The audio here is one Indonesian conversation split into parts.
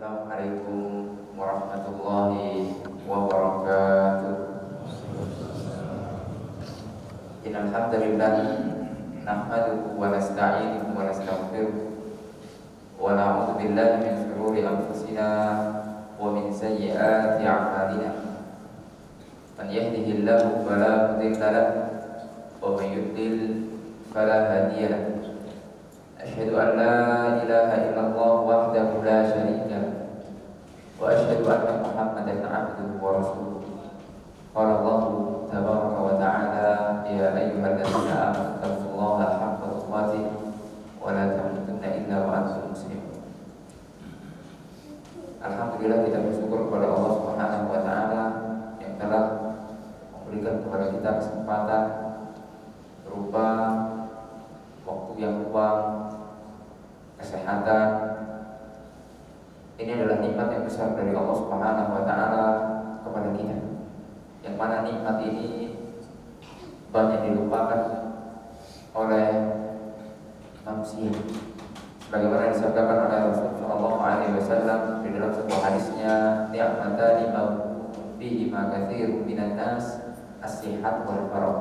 Assalamualaikum warahmatullahi wabarakatuh. Innal hamdalillah nahmaduhu wa nasta'inuhu wa nastaghfiruh wa na'udzu billahi min shururi anfusina wa min sayyiati a'malina. Man yahdihillahu fala mudilla lahu wa man yudlil fala hadiya lahu. Asyhadu an la ilaha illallah wahdahu la syarika lahu wa asyhadu anna Muhammadan 'abduhu wa rasuluh. Qala Allah tabaraka wa ta'ala, ya ayyuhalladzina amanu taqullaha haqqa tuqatih wa la tamutunna illa wa antum muslimun. Alhamdulillah, kita bersyukur kepada Allah Subhanahu wa ta'ala yang telah memberikan kepada kita kesempatan berupa waktu yang luang, kesehatan. Ini adalah nikmat yang besar dari Allah Subhanahu wa ta'ala kepada kita, yang mana nikmat ini banyak dilupakan oleh manusia, sebagaimana disabdakan oleh Rasulullah SAW di dalam sebuah hadisnya, ni'matani bihi ma katsirun minan nas as-sihat wal faragh.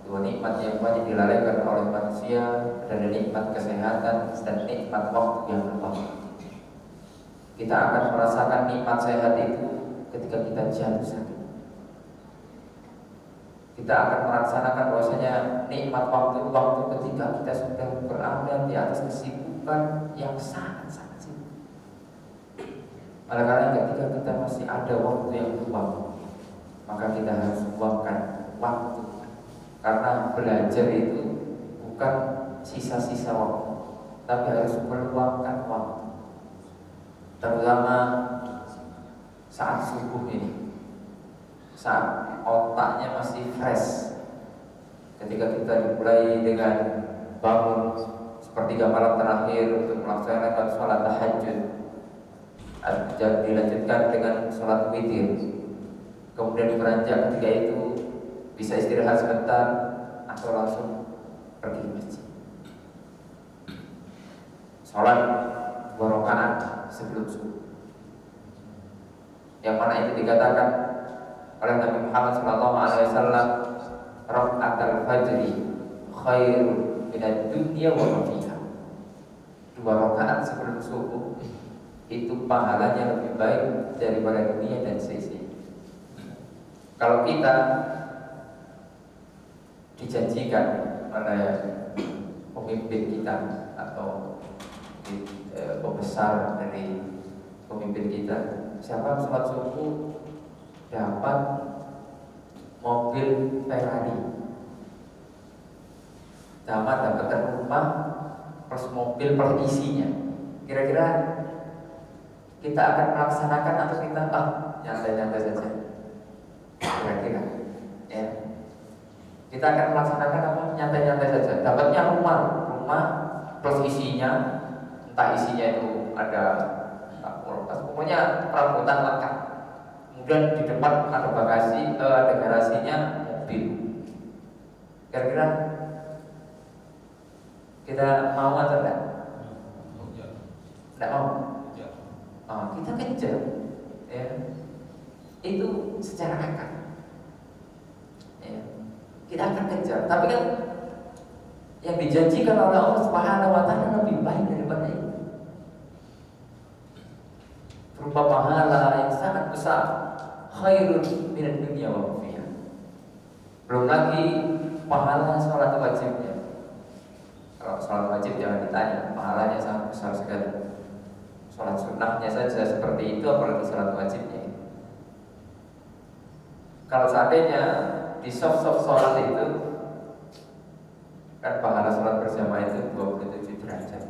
Dua nikmat yang banyak dilalaikan oleh manusia adalah nikmat kesehatan dan nikmat waktu yang luang. Kita akan merasakan nikmat sehat itu ketika kita jatuh sakit. Kita akan merasakan bahwasanya nikmat waktu ketika kita sudah berada di atas kesibukan yang sangat-sangat sibuk. Oleh karena ketika kita masih ada waktu yang luang, maka kita harus luangkan waktu. Karena belajar itu bukan sisa-sisa waktu, tapi harus meluangkan waktu. Terutama saat subuh ini, saat otaknya masih fresh. Ketika kita dimulai dengan bangun sepertiga malam terakhir untuk melaksanakan sholat tahajud, dilanjutkan dengan sholat witir, kemudian beranjak ketika itu bisa istirahat sebentar atau langsung pergi ke masjid. Sholat 2 rakaat sebelum subuh, yang mana itu dikatakan oleh Nabi Muhammad SAW, rakaatul fajri khairun minad dunya wa ma fiha. 2 rakaat sebelum subuh itu pahalanya lebih baik daripada dunia dan seisinya. Kalau kita dijanjikan oleh pemimpin kita atau pembesar dari pemimpin kita, siapa sholat subuh dapat mobil Ferrari, dapat rumah plus mobil per isinya. Kira-kira kita akan melaksanakan atau kita nyantai-nyantai saja? Kira-kira ya, kita akan melaksanakan apa? Nyantai-nyantai saja. Dapatnya rumah plus isinya, entah isinya itu ada pokoknya perabotan lengkap. Kemudian di depan ada bagasi, ada garasinya mobil. Kira-kira kita mau atau tidak? Tidak mau. Kita kejar, ya. Itu secara akal. Ya. Kita akan kejar, tapi kan yang dijanjikan oleh Allah Subhanahu wa ta'ala lebih baik daripada itu, berupa pahala yang sangat besar, khairun minad dunya wa ma fiha. Belum lagi pahala sholat wajibnya. Kalau sholat wajib jangan ditanya, pahalanya sangat besar sekali. Sholat sunnahnya saja seperti itu, apalagi sholat wajibnya. Kalau seandainya di soft sholat itu kan pahala sholat berjamaah itu 27 derajat.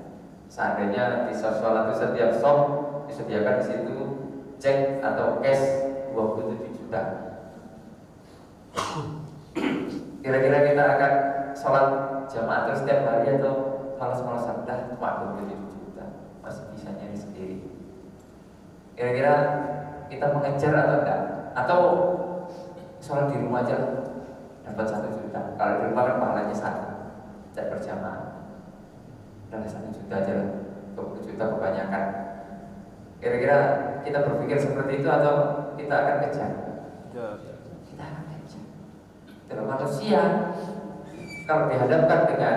Seandainya di soft sholat itu setiap soft disediakan di situ cek atau cash 27 juta. Kira-kira kita akan sholat jamaah terus setiap hari atau malas-malasan? Cuma 27 juta masih bisa nyari sendiri. Kira-kira kita mengejar atau enggak? Atau sholat di rumah aja dapat 1 juta. Kalau di rumah kan pahalanya 1, tidak berjamaah. Udah 1 juta aja lah, 20 juta kebanyakan. Kira-kira kita berpikir seperti itu atau kita akan kejar? Kita akan kejar. Dalam manusia, kalau dihadapkan dengan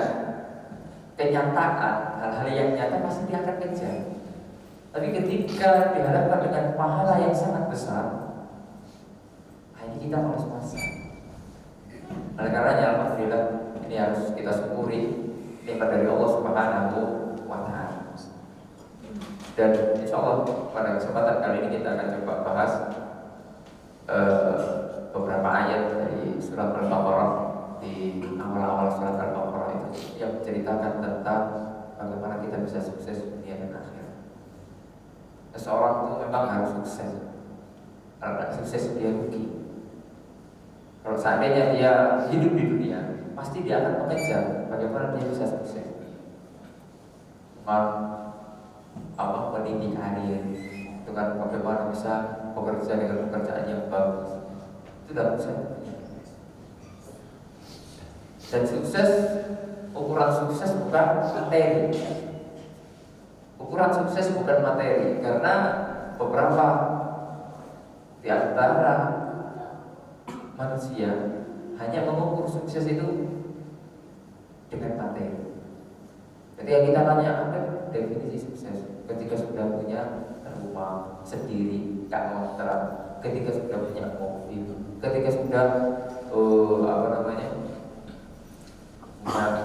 kenyataan hal-hal yang nyata pasti dia akan kejar. Tapi ketika dihadapkan dengan pahala yang sangat besar, ini kita harus pasang. Oleh karenanya alhamdulillah ini harus kita syukuri nikmat dari Allah Subhanahu wa taala. Dan insyaallah pada kesempatan kali ini kita akan coba bahas beberapa ayat dari surat Al-Baqarah. Di awal-awal surat Al-Baqarah itu yang menceritakan tentang bagaimana kita bisa sukses dunia dan akhirat. Seseorang itu memang harus sukses. Kalau tidak sukses dia rugi. Kalau seandainya dia hidup di dunia, pasti dia akan mengejar bagaimana dia bisa sukses. Mendidik karir, dengan bagaimana bisa bekerja dengan pekerjaan yang bagus. Itu tidak bisa. Dan sukses, ukuran sukses bukan materi. Ukuran sukses bukan materi, karena beberapa di antara manusia hanya mengukur sukses itu dengan materi. Ketika kita tanya apa definisi sukses, ketika sudah punya rumah sendiri, kontrak, ketika sudah punya mobil, ketika sudah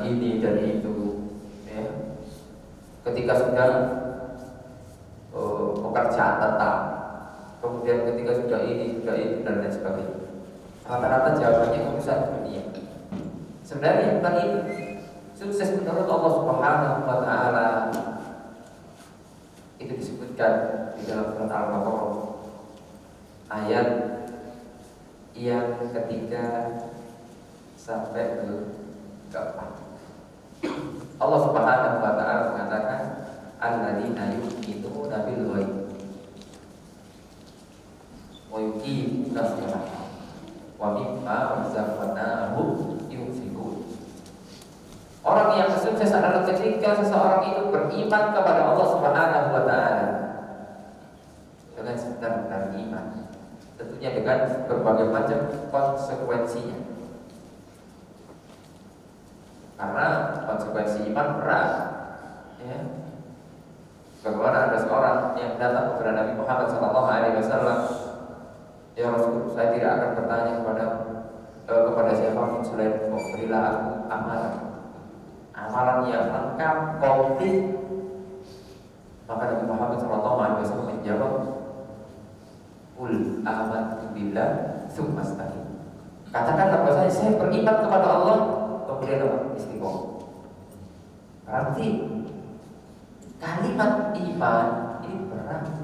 ini dan itu, ya. Ketika sudah pekerjaan tetap, kemudian ketika sudah ini dan lain sebagainya. Rata-rata jawabannya urusan dunia. Sebenarnya bukan itu. Sukses menurut Allah Subhanahu wa taala itu disebutkan di dalam surat Al-Baqarah ayat yang ketiga sampai ke keempat. Allah Subhanahu wa taala mengatakan alladzina yu'minuna bil ghaib wa yuqimuna sholata wa mimma razaqnahum yunfiqun. Orang yang sukses adalah ketika seseorang itu beriman kepada Allah Subhanahu wa taala. Dengan sebentar-benar iman. Tentunya dengan berbagai macam konsekuensinya. Karena konsekuensi iman berat, ya. Bagaimana ada seorang yang datang kepada Nabi Muhammad SAW, ya Rasul, saya tidak akan bertanya kepada siapapun selain engkau, berilah aku amalan yang lengkap, komplit. Maka Nabi Muhammad SAW menjawab, Qul amantu billah tsumma istaqim. Katakanlah bahwasanya saya beriman kepada Allah, kemudian istiqomah. Berarti kalimat iman ini beratnya,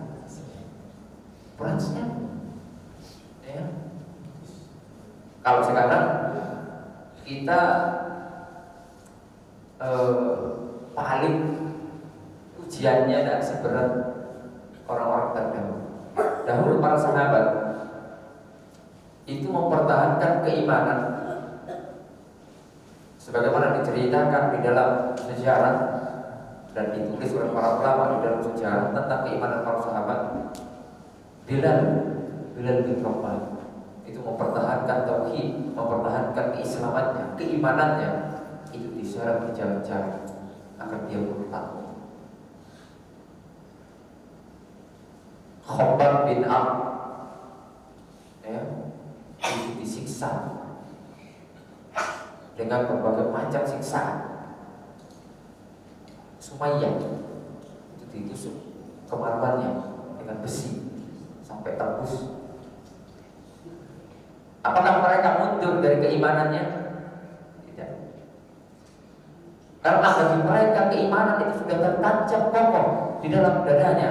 ya. Kalau sekarang kita paling ujiannya tidak seberat orang-orang terdahulu. Dahulu para sahabat itu mempertahankan keimanan sebagaimana diceritakan di dalam sejarah dan ditulis oleh para ulama di dalam sejarah tentang keimanan para sahabat. Bilal bin Rabah itu mempertahankan tauhid, mempertahankan keislamannya, keimanannya itu diseret berjalan-jalan agar dia murtad. Khabbab bin Amr, ya, itu disiksa dengan berbagai macam siksaan. Sumayyah itu ditusuk kemaluannya dengan besi sampai tembus. Apakah mereka mundur dari keimanannya? Tidak. Karena bagi mereka keimanan itu sudah tertancap kokoh di dalam dadanya,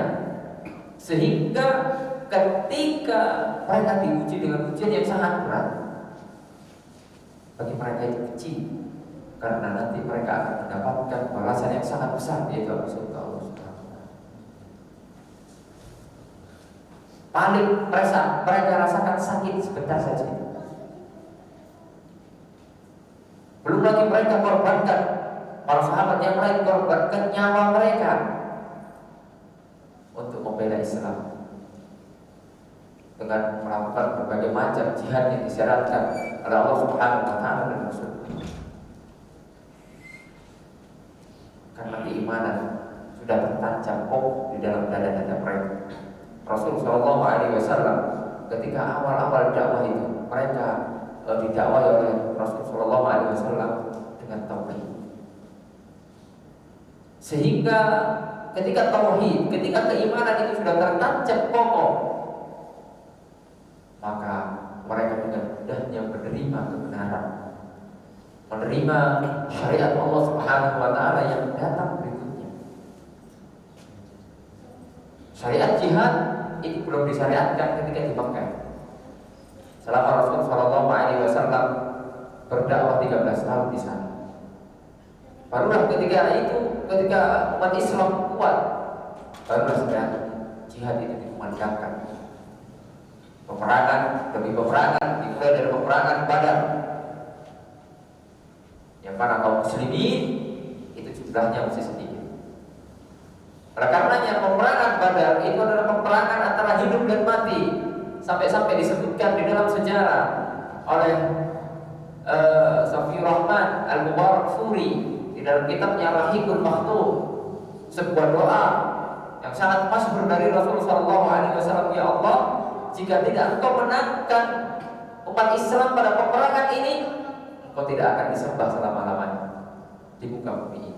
sehingga ketika mereka diuji dengan ujian yang sangat berat, bagi mereka itu kecil, karena nanti mereka akan mendapatkan balasan yang sangat besar, yaitu surga Allah Subhanahu wa taala. Paling mereka rasakan sakit sebentar saja. Belum lagi mereka korbankan, para sahabat yang lain korbankan nyawa mereka untuk membela Islam. Islam dengan melakukan berbagai macam jihad yang disyaratkan oleh Allah Subhanahu wa taala dan Rasul. Karena keimanan sudah tertancap kokoh di dalam dada-dada mereka. Rasul Shallallahu Alaihi Wasallam ketika awal-awal dakwah itu mereka didakwai oleh Rasul Shallallahu Alaihi Wasallam dengan tauhid. Sehingga ketika tauhid, ketika keimanan itu sudah tertancap kokoh, maka mereka dengan mudahnya menerima kebenaran, menerima syariat Allah Subhanahu wa taala yang datang berikutnya. Syariat jihad itu belum disyariatkan ketika di Mekah. Selama Rasul Shallallahu Alaihi Wasallam berdakwah 13 tahun di sana. Barulah ketika umat Islam kuat, barulah sekarang jihad itu dikumandangkan. Peperangan demi peperangan dimulai dari peperangan Badar, yang mana kaum muslimin itu jumlahnya masih sedikit. Oleh karenanya peperangan Badar itu adalah peperangan antara hidup dan mati, sampai-sampai disebutkan di dalam sejarah oleh Safiur Rahman Al-Mubarakfuri di dalam kitabnya Rahikul Maktum, sebuah doa yang sangat masyhur dari Rasulullah SAW. Ya Allah, jika tidak Engkau menangkan umat Islam pada peperangan ini, Engkau tidak akan disembah selama-lamanya di muka bumi ini.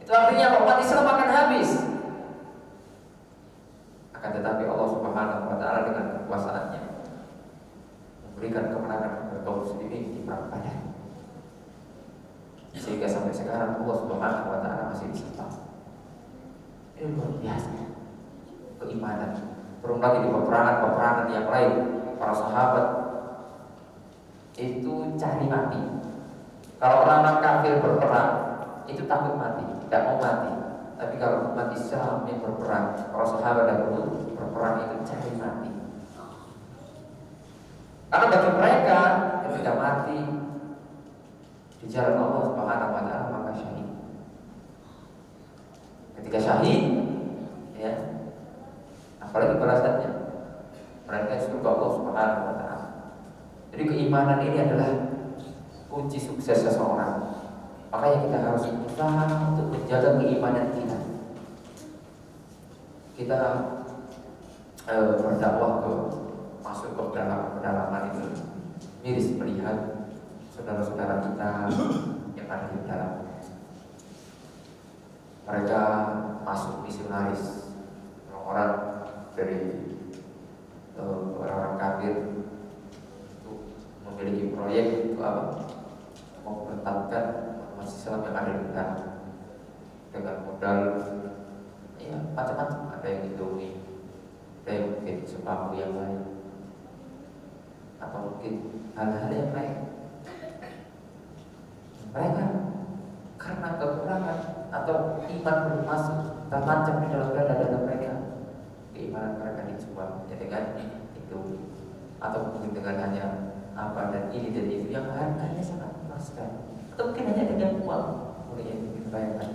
Itu artinya umat Islam akan habis. Akan tetapi Allah Subhanahu wa taala dengan kekuasaannya memberikan kemenangan kepada kaum muslimin di perang Badar. Sehingga sampai sekarang Allah Subhanahu wa taala masih disembah. Ini luar biasa keimanan. Belum lagi di peperangan yang lain, para sahabat itu cari mati. Kalau orang kafir berperang itu takut mati, tidak mau mati. Tapi kalau umat Islam yang berperang, para sahabat dahulu berperang itu cari mati. Karena bagi mereka ketika mati di jalan Allah Subhanahu wa taala maka syahid. Ketika syahid, ya, apalagi balasannya mereka surga Allah Subhanahu wa taala. Jadi keimanan ini adalah kunci sukses seseorang. Makanya kita harus berusaha untuk menjaga keimanan kita. Kita berdakwah masuk ke pedalaman itu, miris melihat saudara-saudara kita yang ada di dalam. Mereka masuk misionaris, orang-orang dari orang-orang kafir untuk memiliki proyek untuk apa? Mempertahankan umat Islam yang ada di dalam dengan modal ya macam-macam. Ada yang Indomie, ada yang mungkin sembako yang lain, atau mungkin hal-hal yang lain. Mereka karena kekurangan atau iman belum masuk tertancap di dalam dada mereka, keimanan mereka dijual ya dengan itu, atau mungkin dengan hanya apa dan ini dan itu yang harganya sangat murah sekali, atau mungkin hanya dengan uang. Boleh yang kita bayangkan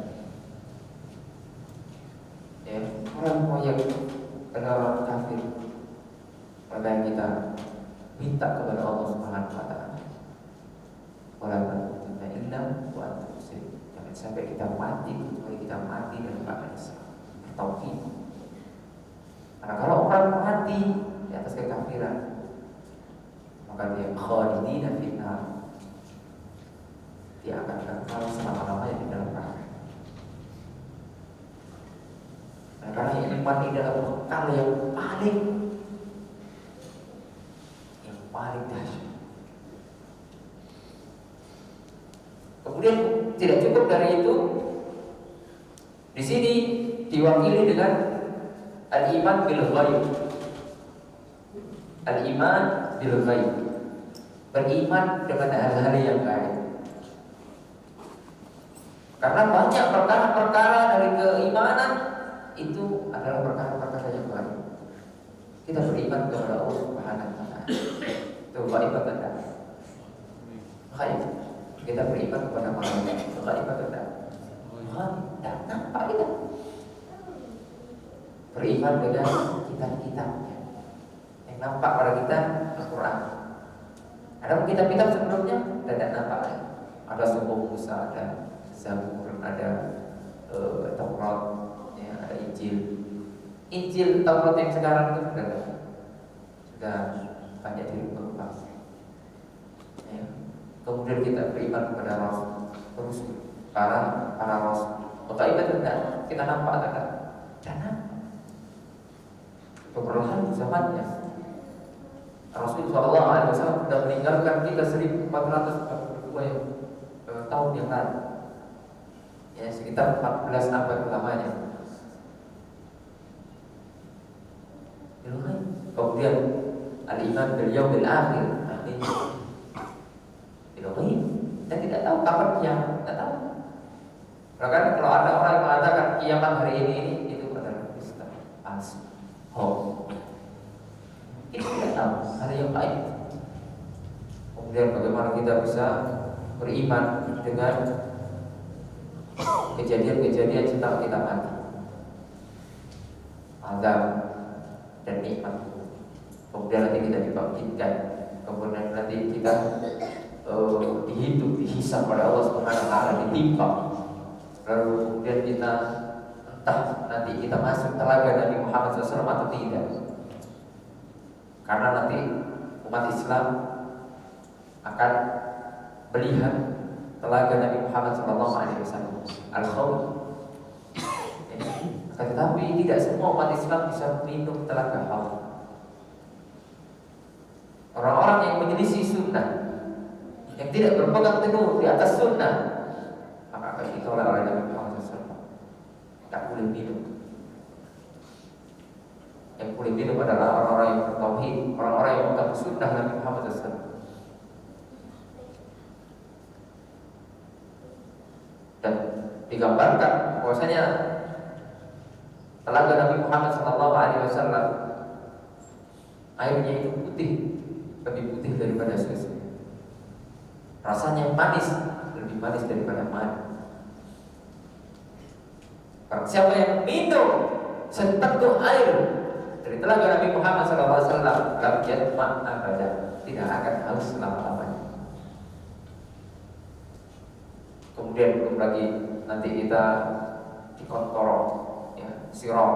ya, orang proyek orang kafir, maka yang kita minta kepada Allah Subhanahu wa taala, walaupun kita indah buat muslim, jangan sampai kita mati kecuali kita mati dalam keadaan Islam tauhid. Karena kalau orang mati di atas kekafiran, maka dia khalidina finnar, dia akan kekal selama-lamanya di dalam neraka. Karena iman ini adalah bekal yang paling dahsyat. Kemudian tidak cukup dari itu, di sini diwakili dengan al-iman bil ghaib. Al-iman bil ghaib, beriman dengan hal-hal yang gaib. Karena banyak perkara-perkara dari keimanan itu adalah perkara-perkara yang gaib. Kita beriman kepada Allah Subhanahu wa taala. Itu gaib atau tidak? Gaib. Kita beriman kepada malaikat. Gaib atau tidak? Gaib. Tidak nampak kita. beriman dengan kitab-kitabnya yang nampak pada kita Al-Quran. Ada kitab-kitab sebelumnya tidak nampak lagi. Ada Suhuf Musa, ada Zabur, ada Taurat, ya, ada Injil. Injil Taurat yang sekarang itu sudah banyak dirubah. Ya. Kemudian kita beriman kepada Rasul, terus para Rasul. Maka itu tidak kita nampak tidak? Tidak. Keberlangsungan zamannya. Rasul Shallallahu Alaihi Wasallam sudah meninggalkan kita 1442 tahun yang lalu. Ya, sekitar 14 abad lamanya. Kemudian al-iman bil yaumil akhir. Kita tidak tahu kapan kiamat, tidak tahu. Bahkan kalau ada orang yang mengatakan kiamat hari ini itu adalah dusta, palsu, hoax. Kita tidak tahu hari yang baik. Kemudian bagaimana kita bisa beriman dengan kejadian-kejadian setelah kita mati, azab dan nikmat. Kemudian nanti kita dibangkitkan, kemudian nanti kita dihidup, dihisab oleh Allah Subhanahu wa taala, ditimpang. Lalu kemudian kita entah nanti kita masuk telaga Nabi Muhammad SAW atau tidak. Karena nanti umat Islam akan melihat telaga Nabi Muhammad SAW, Al-Khawf. Tetapi tidak semua umat Islam bisa minum telaga Khawf. Orang-orang yang menyelisih sunnah, yang tidak berpegang teguh di atas sunnah, maka akan ditolak oleh Nabi Muhammad SAW. Tak boleh minum. Yang boleh minum adalah orang-orang yang bertauhid, orang-orang yang memegang sunnah Nabi Muhammad SAW. Dan digambarkan bahwasanya telaga Nabi Muhammad SAW airnya itu putih, lebih putih daripada susu. Rasanya manis, lebih manis daripada madu. Karena siapa yang minum seteguk air dari telaga Nabi Muhammad SAW, lam yatma abada, tidak akan haus selama-lamanya. Kemudian belum lagi nanti kita dikontorong, ya, sirah,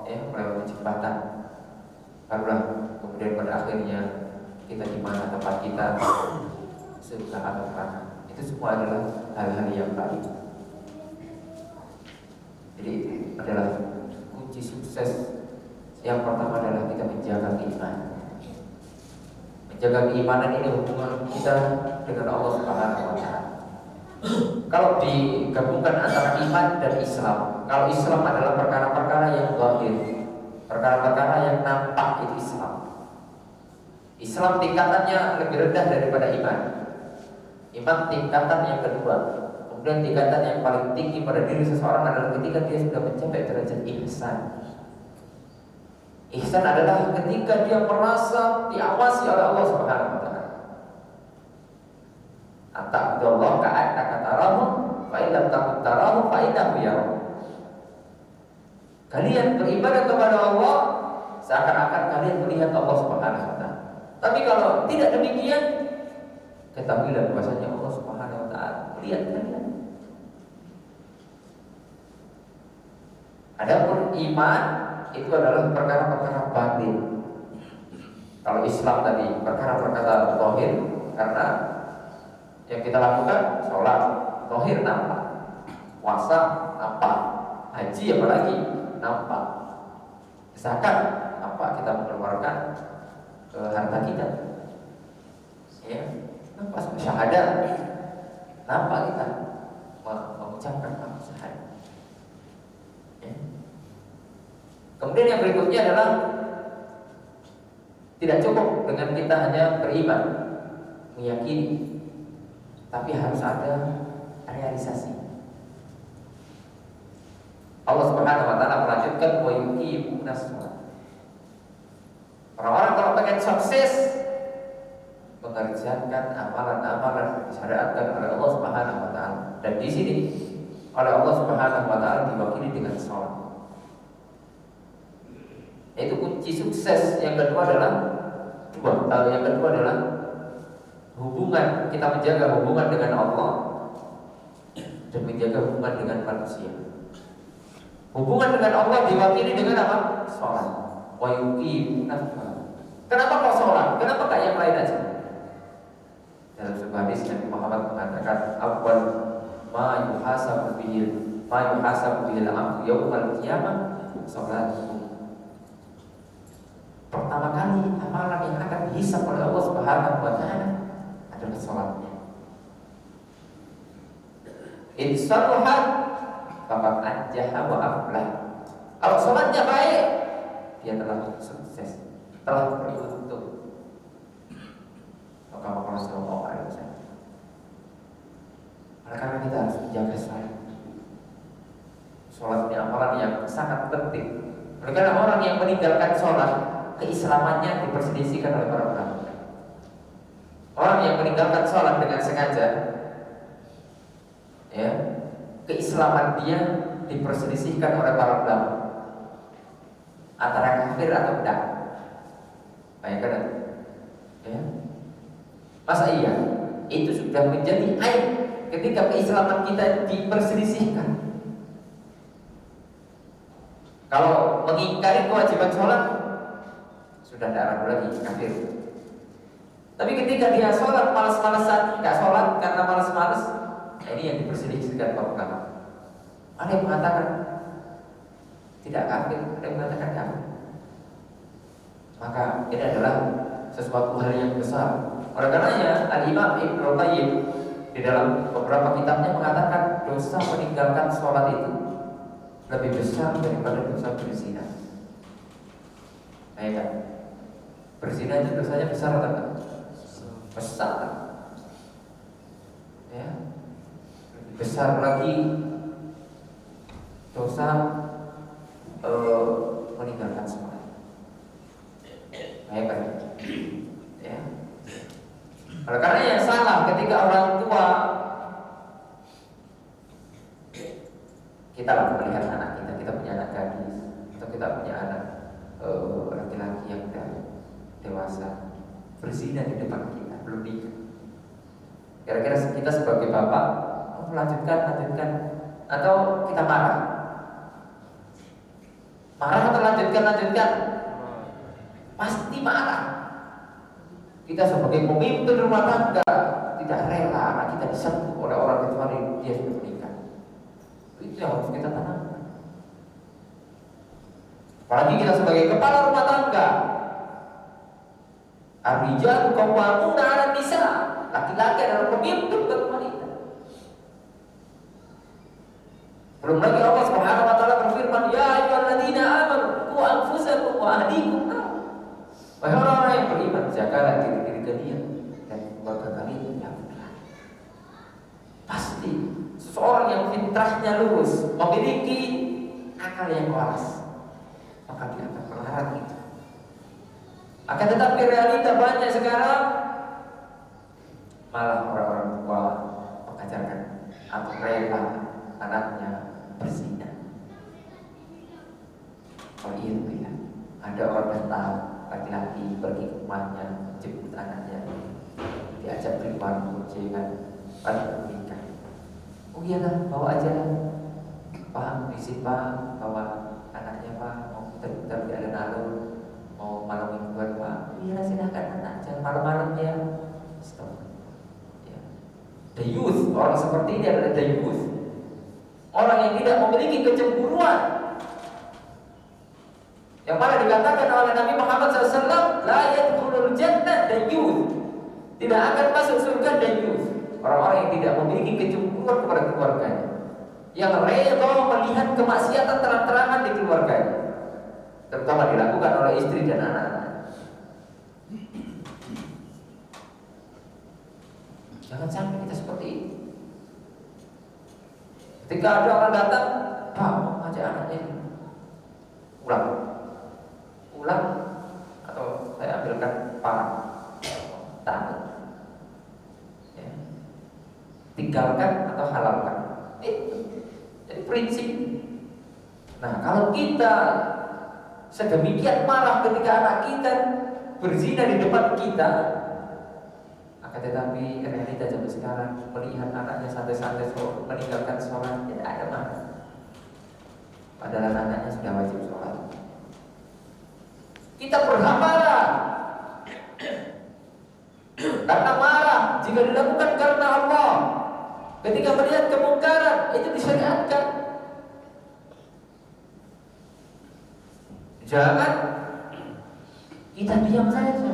ya, melewati jembatan. Barulah kemudian pada akhirnya kita di mana tempat kita, surga atau neraka. Itu semua adalah hal-hal yang baik. Jadi adalah kunci sukses. Yang pertama adalah kita menjaga keimanan. Menjaga keimanan ini hubungan kita dengan Allah Subhanahu wa taala. Kalau digabungkan antara iman dan Islam, kalau Islam adalah perkara-perkara yang zahir, perkara-perkara yang nampak, itu Islam. Islam tingkatannya lebih rendah daripada iman. Iman tingkatan yang kedua. Kemudian tingkatan yang paling tinggi pada diri seseorang adalah ketika dia sudah mencapai derajat ihsan. Ihsan adalah ketika dia merasa diawasi oleh Allah Subhanahu wa taala. Ata'budallaha ka'annaka tarahu fa in lam takun tarahu fa innahu yarah. Kalian beribadah kepada Allah seakan-akan kalian melihat Allah Subhanahu wa taala. Tapi kalau tidak demikian, ketahuilah bahwasanya Allah Subhanahu wa taala melihat kalian. Adapun iman itu adalah perkara-perkara batin. Kalau Islam tadi perkara-perkara zahir, karena yang kita lakukan sholat zahir nampak, puasa nampak, haji apalagi nampak, zakat nampak, kita mengeluarkan harta kita, ya, nampak, syahadat nampak, kita mengucapkan kata syahadat. Ya. Kemudian yang berikutnya adalah tidak cukup dengan kita hanya beriman, meyakini, tapi harus ada realisasi. Allah Subhanahu wa taala melanjutkan wa yuqimuna shalah. Orang-orang kalau pengen sukses mengerjakan amalan-amalan yang disyariatkan oleh Allah Subhanahu wa taala. Dan di sini oleh Allah Subhanahu wa taala diwakili dengan salat. kunci sukses yang kedua adalah yang kedua adalah hubungan, kita menjaga hubungan dengan Allah dan menjaga hubungan dengan manusia. Hubungan dengan Allah diwakili dengan apa? Sholat. Wa yuqimuna. Kenapa kok sholat? Kenapa gak yang lain aja? Dalam sebuah hadis Nabi Muhammad mengatakan, awwal ma yuhasabu bihil abdu yaumal qiyamah sholat. Pertama kali amalan yang akan dihisab oleh Allah Subhanahu wa taala adalah sholatnya. In salahat faqad anjaha wa aflah. Kalau sholatnya baik, dia telah sukses, telah beruntung. Maka Rasulullah SAW. Karena kita harus menjaga sholat. Sholat ini amalan yang sangat penting. Karena orang yang meninggalkan sholat, keislamannya diperselisihkan oleh para ulama. Orang yang meninggalkan sholat dengan sengaja, ya, keislaman dia diperselisihkan oleh para ulama antara kafir atau tidak. Bayangkan, ya, masa iya itu sudah menjadi aib ketika keislaman kita diperselisihkan. Kalau mengingkari kewajiban sholat, sudah tidak ragu lagi kafir. Tapi ketika dia sholat malas-malasan, nggak sholat karena malas-malas, ini yang diperselisihkan para ulama. Ada yang mengatakan tidak kafir, ada yang mengatakan kafir. Maka ini adalah sesuatu hal yang besar. Oleh karenanya Al-Imam Ibnu Qayyim di dalam beberapa kitabnya mengatakan dosa meninggalkan sholat itu lebih besar daripada dosa berzina. Kan? Berzina itu dosanya besar atau tidak? Besar. Ya. Lebih besar lagi dosa meninggalkan sholat. Kan? Ya. Oleh karena yang salah ketika orang tua kita melihat anak kita punya anak gadis atau kita punya anak laki-laki yang sudah dewasa berzina di depan kita, belum nikah. Kira-kira kita sebagai bapak lanjutkan atau kita marah atau lanjutkan? Pasti marah. Kita sebagai pemimpin rumah tangga tidak rela anak kita disentuh oleh orang kecuali dia sudah menikah. Itu yang harus kita tanamkan. Apalagi kita sebagai kepala rumah tangga, ar-rijalu qawwamuna 'alan nisa. Laki-laki adalah pemimpin bagi wanita. Belum lagi Allah Subhanahu wa taala berfirman, ya ayyuhalladzina amanu qu anfusakum wa ahlikum nar. Wahai orang-orang yang beriman, jagalah diri kalian dan keluarga kalian yang benar. Pasti seseorang yang fitrahnya lurus, memiliki akal yang waras, maka dia akan melarang itu. Akan tetapi realita banyak sekarang malah orang-orang tua mengajarkan atau rela anaknya berzina. Oh iya, ya. Ada orang datang laki-laki pergi ke rumahnya, jemput anaknya, diajak beriman, boncengan, pada menikah. Oh iya lah, bawa aja lah. Pak, isi Pak, bawa anaknya Pak, mau putar-putar di alun-alun, mau malam mingguan Pak. Iya silakan anak, jangan malam-malam ya. Stop. Ya. The youth, orang seperti ini adalah the youth. Orang yang tidak memiliki kecemburuan. Yang mana dikatakan oleh Nabi Muhammad SAW, la yadkhulul jannah the youth. Tidak akan masuk surga the youth. Orang-orang yang tidak memiliki kecemburuan kepada keluarganya, yang rela melihat kemaksiatan terang-terangan di keluarganya, terutama dilakukan oleh istri dan anak-anak. Jangan sampai kita seperti itu. Ketika ada orang datang, Pak, mau ngajak anaknya ulang, atau saya ambilkan parang, tangan, ya. Tinggalkan atau halalkan. Itu jadi prinsip. Nah, kalau kita sedemikian marah ketika anak kita berzina di depan kita, akan tetapi realita zaman sekarang melihat anaknya santai-santai meninggalkan sholat, tidak ada marah. Padahal anaknya sudah wajib sholat. Kita berhak marah karena marah jika dilakukan karena Allah. Ketika melihat kemungkaran itu disyariatkan. Jangan kita diam saja.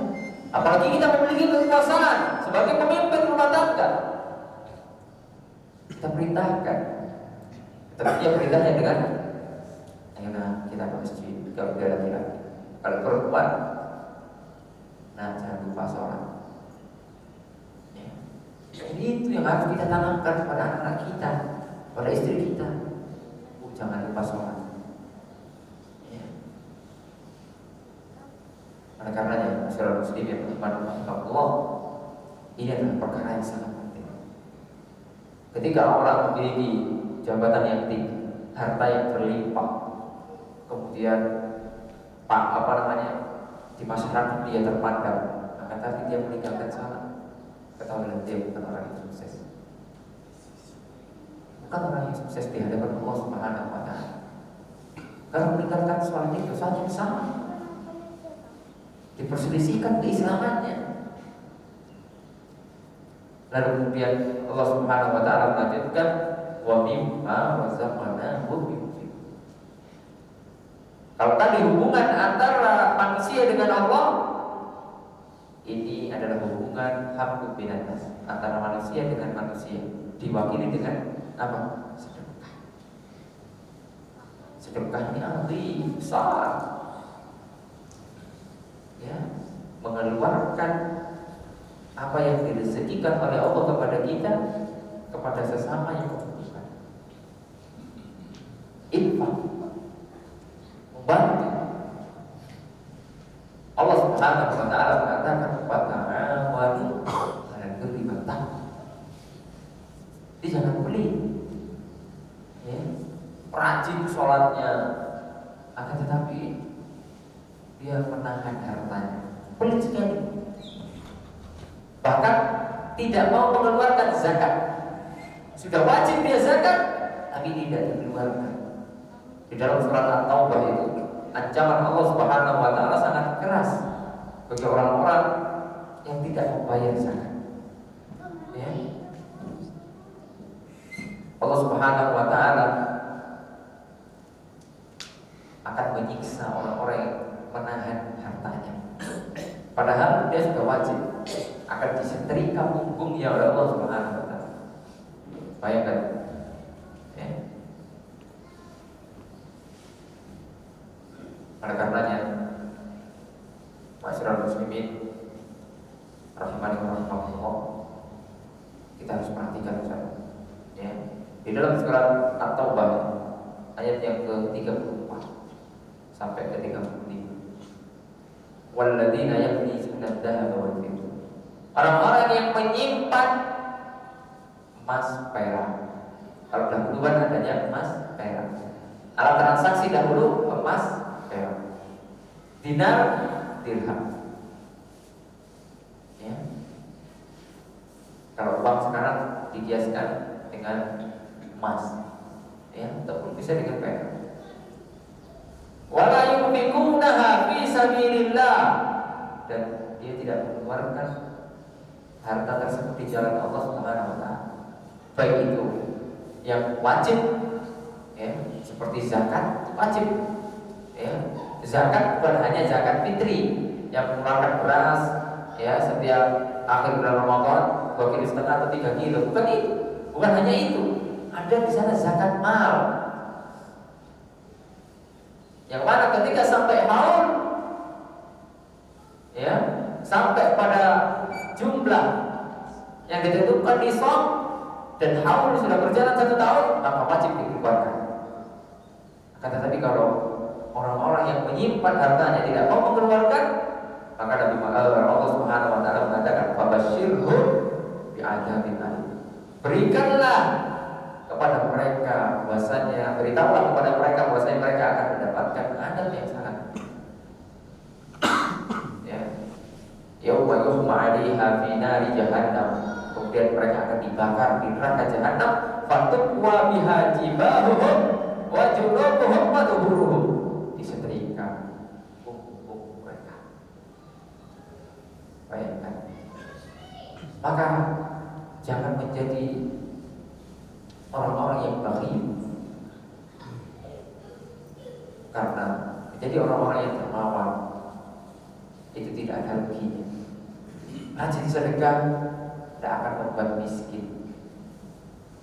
Apalagi kita memiliki kekuasaan sebagai pemimpin rumah tangga. Kita perintahkan. Tetapi dia perintahnya dengan ayo kita ke masjid. Kalau dia laki-laki, kalau perempuan, nah jangan lupa sholat. Jadi itu yang harus kita tanamkan pada anak-anak kita, pada istri kita. Jangan lupa sholat. Oleh karenanya, masyarakat muslim yang beriman Allah, ini adalah perkara yang sangat penting. Ketika orang memiliki jabatan yang tinggi, harta yang berlimpah, kemudian di masyarakat dia terpandang, akan tapi dia meninggalkan salat, ketahuilah dia bukan orang yang sukses. Bukan orang yang sukses di hadapan Allah Subhanahu wa Ta'ala. Karena meninggalkan sholat itu dosanya besar, diperselisihkan keislamannya. Lalu kemudian Allah Subhanahu wa Ta'ala melanjutkan, wa mimma razaqnahum yunfiqun. Kalau tadi hubungan antara manusia dengan Allah, ini adalah hubungan hamdu binanas, antara manusia dengan manusia, diwakili dengan apa? Sedekah. Sedekah ini arti besar, ya, mengeluarkan apa yang direzekikan oleh Allah kepada kita, kepada sesama yang membutuhkan. Infak, membantu. Allah Subhanahu wa Ta'ala mengatakan wa ta'awanu 'alal birri wat taqwa. Jadi jangan pelit, ya, rajin sholatnya, akan tetapi dia menahan hartanya, pelit sekali. Bahkan tidak mau mengeluarkan zakat. Sudah wajib dia zakat, tapi tidak dikeluarkan. Di dalam surat At-Taubah itu ancaman Allah Subhanahu wa Ta'ala sangat keras bagi orang-orang yang tidak membayar zakat. Ya. Allah Subhanahu wa Ta'ala akan menyiksa orang-orang yang menahan hartanya. Padahal dia sudah wajib, akan disetrika punggungnya oleh Allah Subhanahu wa Ta'ala. Bayangkan, ya. Oleh karenanya, masyarakat muslimin rahimani wa rahimakumullah, kita harus perhatikan, ya. Di dalam surat At-Taubah ayat yang ke-34 sampai ke-35, walladzina yaknizuna adh-dhahaba wal fiddah, orang-orang yang menyimpan emas perak. Kalau dahuluan adanya emas perak, alat transaksi dahulu emas perak, dinar dirham, ya. Kalau uang sekarang dikiaskan dengan emas, ya, ataupun bisa dengan perak. Wala yunfiqunaha fi sabilillah, dan dia tidak mengeluarkan harta tersebut di jalan Allah Subhanahu wa Ta'ala. Baik itu yang wajib, ya, seperti zakat wajib, ya. Zakat bukan hanya zakat fitri yang mengeluarkan beras, ya, setiap akhir bulan Ramadan 2,5 kilo atau 3 kilo, bukan itu. Bukan hanya itu, ada di sana zakat mal, yang mana ketika sampai haul, ya, sampai pada jumlah yang ditentukan di nisab dan haul sudah berjalan 1 tahun, maka wajib dikeluarkan. Akan tetapi kalau orang-orang yang menyimpan hartanya tidak mau mengeluarkan, maka Nabi Allah Subhanahu wa Ta'ala mengatakan fabasyirhum bi'adzabin alim. Berikanlah kepada mereka bahwasanya, beritahulah kepada mereka bahwasanya mereka akan mendapatkan adab yang sangat Yauma yuhma 'alaiha fi nari jahannam. Kemudian mereka akan dibakar di neraka jahanam. Fatukwa biha jibahuhum wa junubuhum wa dhuhuruhum. Disetrika punggung mereka. Bayangkan. Maka jangan menjadi orang-orang yang bakhil, karena menjadi orang-orang yang dermawan itu tidak ada ruginya. Rajin sedekah tidak akan membuat miskin.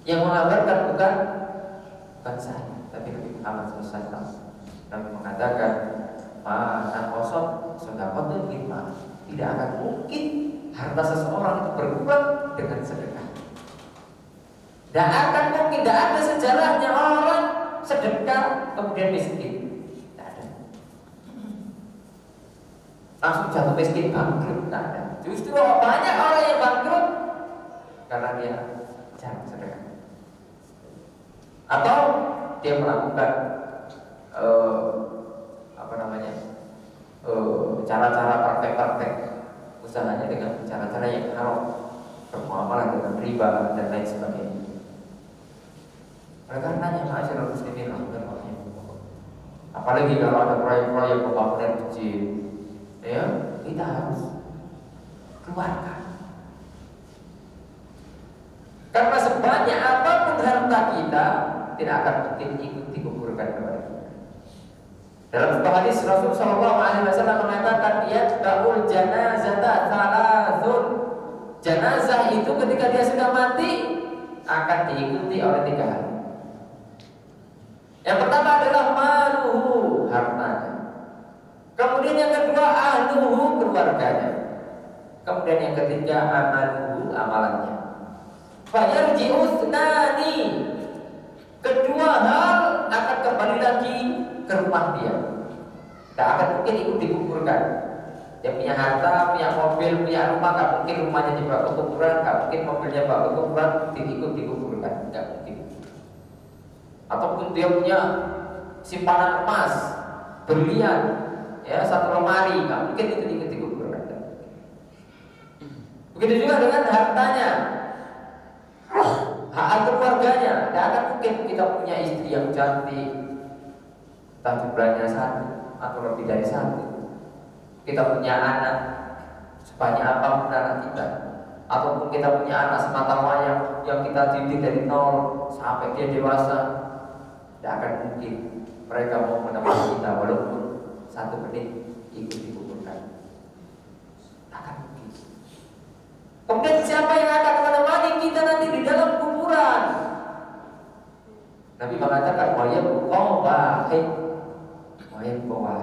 Yang mengabarkan bukan saya, tapi Nabi Muhammad SAW. Nabi mengatakan, mana kosong sedekah lima, tidak akan mungkin harta seseorang itu berkurang dengan sedekah. Tidak akan mungkin, tidak ada sejarahnya orang sedekah kemudian miskin. Tidak ada. Langsung jatuh miskin, bangkrut, tidak ada. Justru banyak orang yang bangkrut karena dia jarang sedekah, atau dia melakukan cara-cara praktek-praktek usahanya dengan cara-cara yang haram, bermuamalah dengan riba dan lain sebagainya. Oleh karenanya ma'asyiral muslimin rahimahumullah, apalagi kalau ada proyek-proyek pembangunan masjid, ya kita harus keluarkan. Karena sebanyak apapun harta kita tidak akan mungkin ikut dikuburkan kepada kita. Dalam sebuah hadis Rasulullah SAW mengatakan, yatba'ul janazata thalathun. Jenazah itu ketika dia sudah mati akan diikuti oleh 3 hal. Yang pertama adalah maluhu, hartanya. Kemudian yang kedua ahluhu, keluarganya. Kemudian yang ketiga amaluhu, amalannya. Fayarji'u thnani, kedua hal akan kembali lagi ke rumah dia. Tidak akan mungkin ikut dikuburkan. Dia punya harta, punya mobil, punya rumah, gak mungkin rumahnya dibawa ke kuburan, gak mungkin mobilnya bawa ke kuburan, ikut dikuburkan, gak mungkin. Ataupun dia punya simpanan emas, berlian, ya 1 lemari, gak mungkin itu ikut dikuburkan. Begitu juga dengan hartanya, hak keluarganya. Tidak akan mungkin kita punya istri yang cantik, entah jumlahnya 1 atau lebih dari 1. Kita punya anak sebanyak apapun anak kita, ataupun kita punya anak semata wayang yang kita didik dari nol sampai dia dewasa, tidak akan mungkin mereka mau menemani kita walaupun 1 menit ikut dikuburkan. Akan mungkin. Kemudian siapa yang akan menemani kita nanti di dalam kuburan? Nabi mengatakan,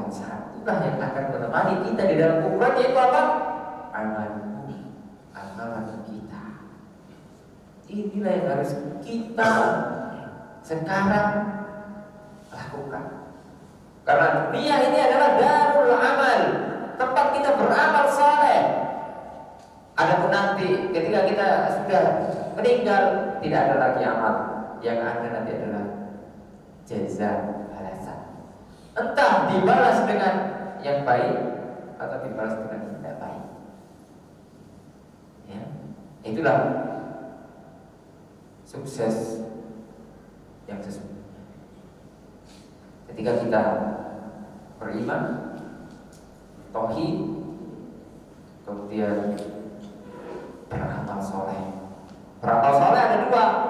satulah yang akan menemani kita di dalam kuburan, yaitu apa? Amalan kita. Inilah yang harus kita sekarang lakukan. Karena dunia ini adalah darul amal, tempat kita beramal saleh. Adapun nanti ketika kita sudah meninggal, tidak ada lagi amal. Yang ada nanti adalah jaza, balasan. Entah dibalas dengan yang baik atau dibalas dengan yang tidak baik. Ya, itulah sukses yang sesungguhnya. Ketika kita beriman, tauhid, kemudian beramal soleh. Beramal soleh ada 2.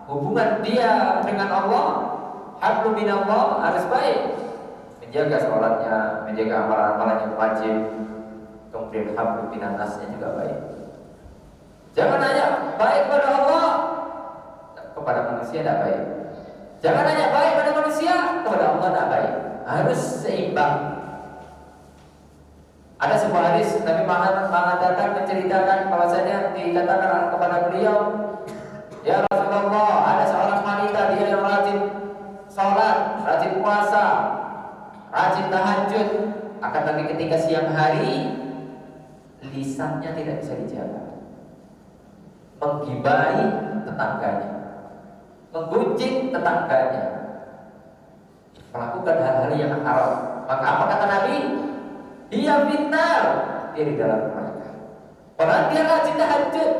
Hubungan dia dengan Allah, hablum minallah, harus baik. Menjaga sholatnya, menjaga amalan-amalan yang wajib. Kemudian hablum minannasnya juga baik. Jangan hanya baik pada Allah, kepada manusia tidak baik. Jangan hanya baik pada manusia, kepada Allah tidak baik. Harus seimbang. Ada sebuah hadis Nabi Muhammad mengatakan, menceritakan bahwasanya dikatakan kepada beliau, ya Rasulullah, ada seorang wanita, dia yang rajin sholat, rajin puasa, rajin tahajud, akan tapi ketika siang hari lisannya tidak bisa dijaga, menggibahi tetangganya, menggunjing tetangganya, melakukan hal-hal yang haram. Maka apa kata Nabi? Dia fitnah, dia di dalam neraka. Orang dia rajin tahajud,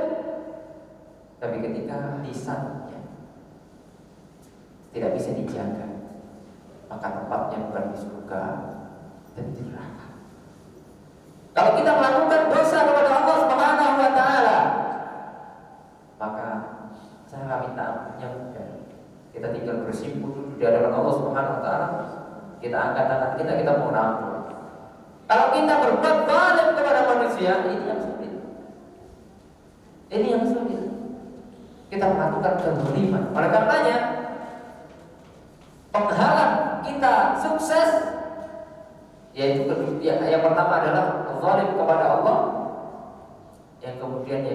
tapi ketika lisannya tidak bisa dijaga, maka tempatnya bukan di surga dan di neraka. Kalau kita melakukan dosa kepada Allah Subhanahu wa taala, maka cara minta ampunnya mudah. Kita tinggal bersimpuh di hadapan Allah Subhanahu wa taala. Kita angkat tangan kita mohon ampun. Kalau kita berbuat zalim kepada manusia, ini yang sulit. Ini yang sulit. Kita melakukan kezaliman. Oleh karenanya, penghalang kita sukses yaitu yang pertama adalah zalim kepada Allah, yang kemudian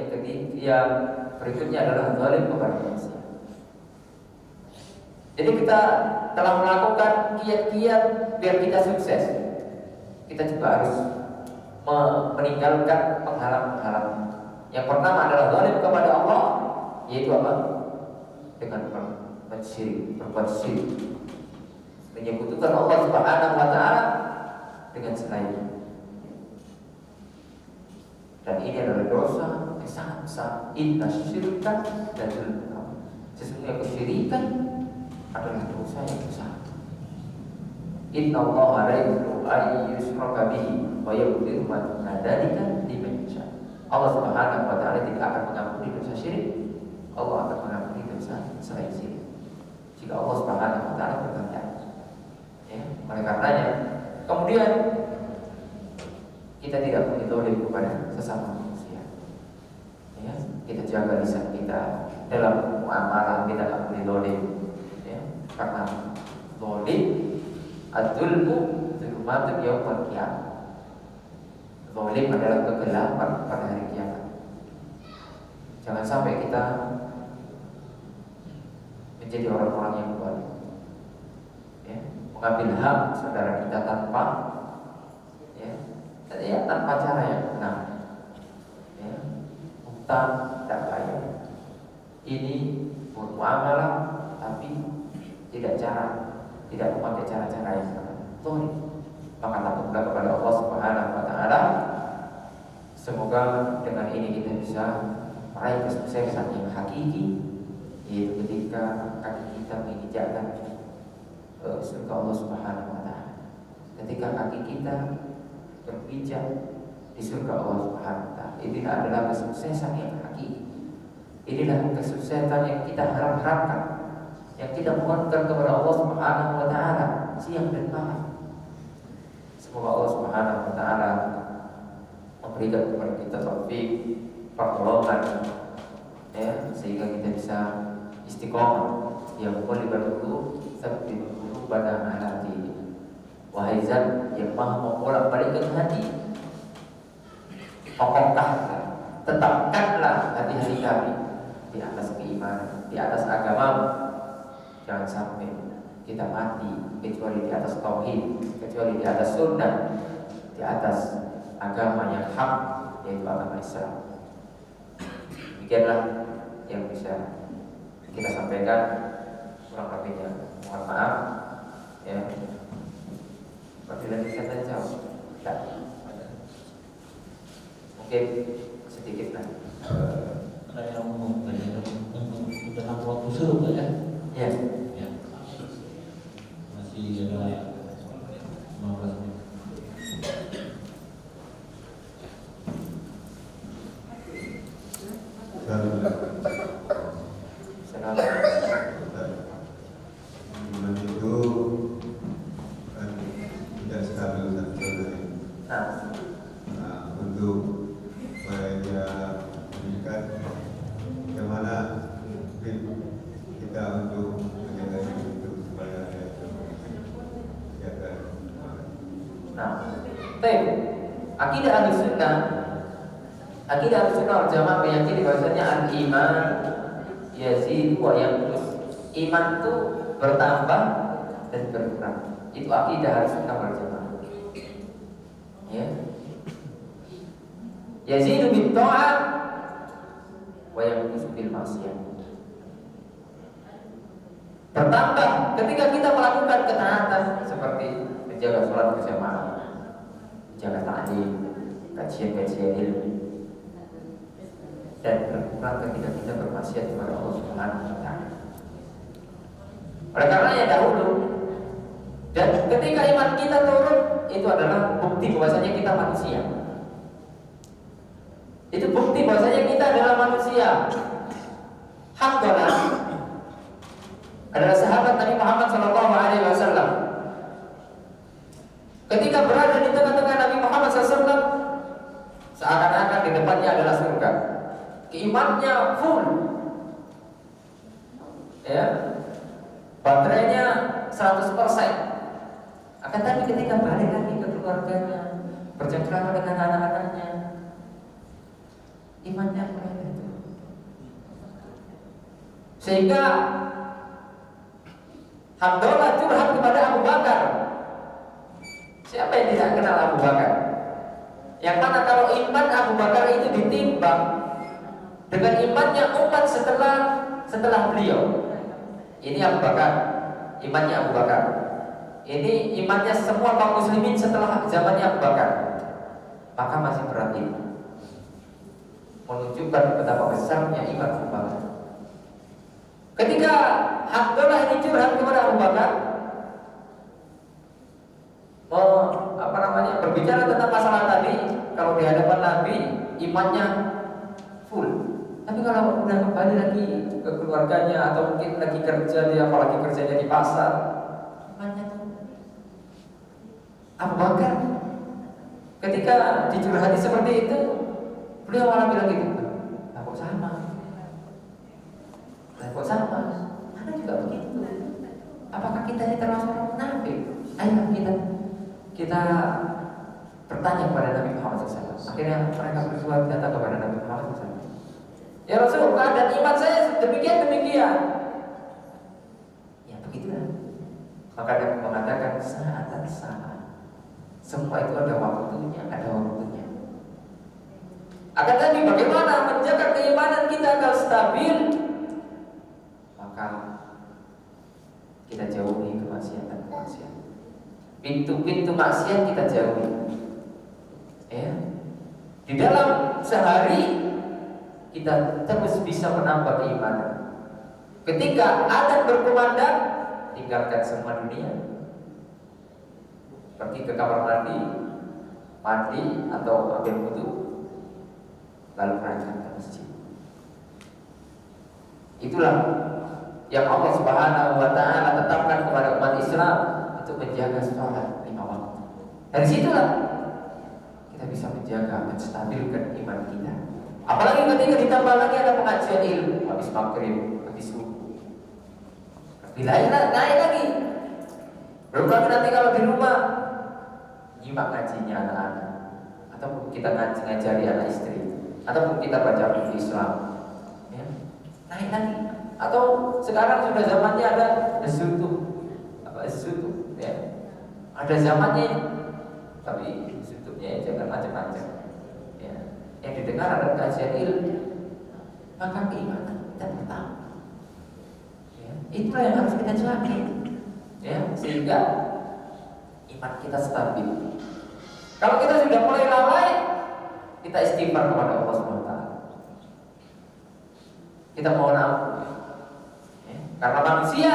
yang berikutnya adalah zalim kepada manusia. Jadi kita telah melakukan kiat-kiat biar kita sukses. Kita juga harus meninggalkan penghalang-penghalang. Yang pertama adalah zalim kepada Allah, yaitu apa? Dengan berbuat syirik, menyekutukan Allah Subhanahu wa taala dengan selainnya. Dan ini adalah dosa yang sangat besar. Inna syirka la dzulmun. Sesungguhnya kesyirikan adalah dosa yang besar. Inna Allah la yaghfiru an yushraka bihi wa yaghfiru ma duna dzalika liman yasha. Allah Subhanahu wa taala tidak akan mengampuni dosa syirik. Allah akan mengampuni dosa selain syirik. Jika Allah Subhanahu wa taala berkehendak. Ya, oleh karenanya kemudian kita tidak boleh zalim kepada sesama manusia. Ya, kita jaga lisan kita dalam muamalah, kita tidak boleh zalim. Ya, karena zalim adzulmu dzulumatun yaumil qiyamah. Zalim adalah kegelapan pada hari kiamat. Jangan sampai kita menjadi orang-orang yang zalim. Ya, mengambil hak saudara kita tanpa tanpa cara yang benar. Ya, utang tidak bayar. Ini bermuamalah tapi tidak memakai cara-cara yang benar. Maka takutlah kepada Allah Subhanahu wa taala. Semoga dengan ini kita bisa meraih kesuksesan yang hakiki, yaitu ketika kaki kita menginjakkan surga Allah Subhanahu wa taala. Ketika kaki kita berpijak di surga Allah Subhanahu wa taala. Ini adalah kesuksesan yang hakiki. Inilah kesuksesan yang kita harapkan, yang kita mohonkan kepada Allah Subhanahu wa taala siang dan malam. Semoga Allah Subhanahu wa taala memberikan kepada kita taufik, pertolongan, ya, sehingga kita bisa istiqomah. Ya muqallibal qulub, tsabbit qulubana ala dinik. Wahai Zat yang maha membolak-balikkan hati, kokohkanlah, tetapkanlah hati-hati kami di atas keimanan, di atas agama. Jangan sampai kita mati kecuali di atas tauhid, kecuali di atas sunnah, di atas agama yang hak, yaitu agama Islam. Demikianlah yang bisa kita sampaikan. Kurang lebihnya mohon maaf. Ya. Apabila bisa saya jawab, tidak. Mungkin sedikit lah. Ada yang ngomong tadi dalam waktu seru ya? Ya. Ya. Masih ada 15 menit. Akidah Ahlussunnah wal Jamaah meyakini bahwasanya al-iman yazidu wa yanqus. Iman itu bertambah dan berkurang. Itu akidah Ahlussunnah wal Jamaah. Ya. Yazidu bit ta'ah wa yanqus bil maksiyah. Bertambah ketika kita melakukan ketaatan seperti menjaga sholat berjamaah, menjaga ta'lim, kajian-kajian ilmu. dan berkurang ketika kita bermaksiat kepada Allah Subhanahu wa taala. Oleh karenanya dahulu dan ketika iman kita turun, itu adalah bukti bahwasanya kita manusia. Itu bukti bahwasanya kita adalah manusia. Hamdalah adalah sahabat Nabi Muhammad SAW. Ketika berada di tengah-tengah Nabi Muhammad SAW, seakan-akan di depannya adalah surga. Keimannya full, ya, baterainya 100%. Akan tapi ketika balik lagi ke keluarganya, bercengkrama dengan anak-anaknya, imannya mulai turun. Sehingga Hamdullah curhat kepada Abu Bakar. Siapa yang tidak kenal Abu Bakar? Yang mana kalau iman Abu Bakar itu ditimbang dengan imannya umat setelah beliau. Ini Abu Bakar, imannya Abu Bakar. Ini imannya semua kaum muslimin setelah zamannya Abu Bakar. Maka masih berat ini, menunjukkan betapa besarnya iman Abu Bakar. Ketika Abdullah ini curhat kepada Abu Bakar, berbicara tentang masalah tadi, kalau di hadapan Nabi imannya full, tapi kalau udah kembali lagi ke keluarganya atau mungkin lagi kerja, dia apalagi kerjanya di pasar, imannya tuh. Abu Bakar ketika dicurhati seperti itu, beliau malah bilang gitu, kok sama? Kok sama? Mana juga begitu. Apakah kita ini termasuk orang munafik? Ayo kita bertanya kepada Nabi Muhammad SAW. Akhirnya mereka berdua datang kepada Nabi Muhammad SAW. Ya Rasul, keadaan iman saya demikian. Ya begitulah. Maka dia mengatakan saat. Semua itu ada waktunya. Akan tapi bagaimana menjaga keimanan kita agar stabil? Maka kita jauhi kemaksiatan. Pintu-pintu maksiat kita jauhi. Ya. Di dalam sehari kita terus bisa menambah keimanan. Ketika adzan berkumandang, tinggalkan semua dunia. Pergi ke kamar mandi atau ambil wudu, lalu berangkat ke masjid. Itulah yang Allah Subhanahu wa taala tetapkan kepada umat Islam untuk menjaga sholat 5 waktu. Dari situlah kita bisa menjaga, menstabilkan iman kita. Apalagi ketika ditambah lagi ada pengajian ilmu, habis maghrib, habis subuh, naik lagi. Belum lagi nanti kalau di rumah nyimak ngajinya anak-anak, ataupun kita ngajari anak istri, ataupun kita baca buku Islam, ya, naik lagi. Atau sekarang sudah zamannya ada zutup, ya, ada zamannya, tapi zutupnya jangan macam-macam, ya. Yang didengar ada kajian ilmu, maka keimanan kita bertambah. Ya, itulah yang harus kita jaga, ya, sehingga iman kita stabil. Kalau kita sudah mulai lalai, kita istighfar kepada Allah SWT. Kita mohon ampun, ya, karena manusia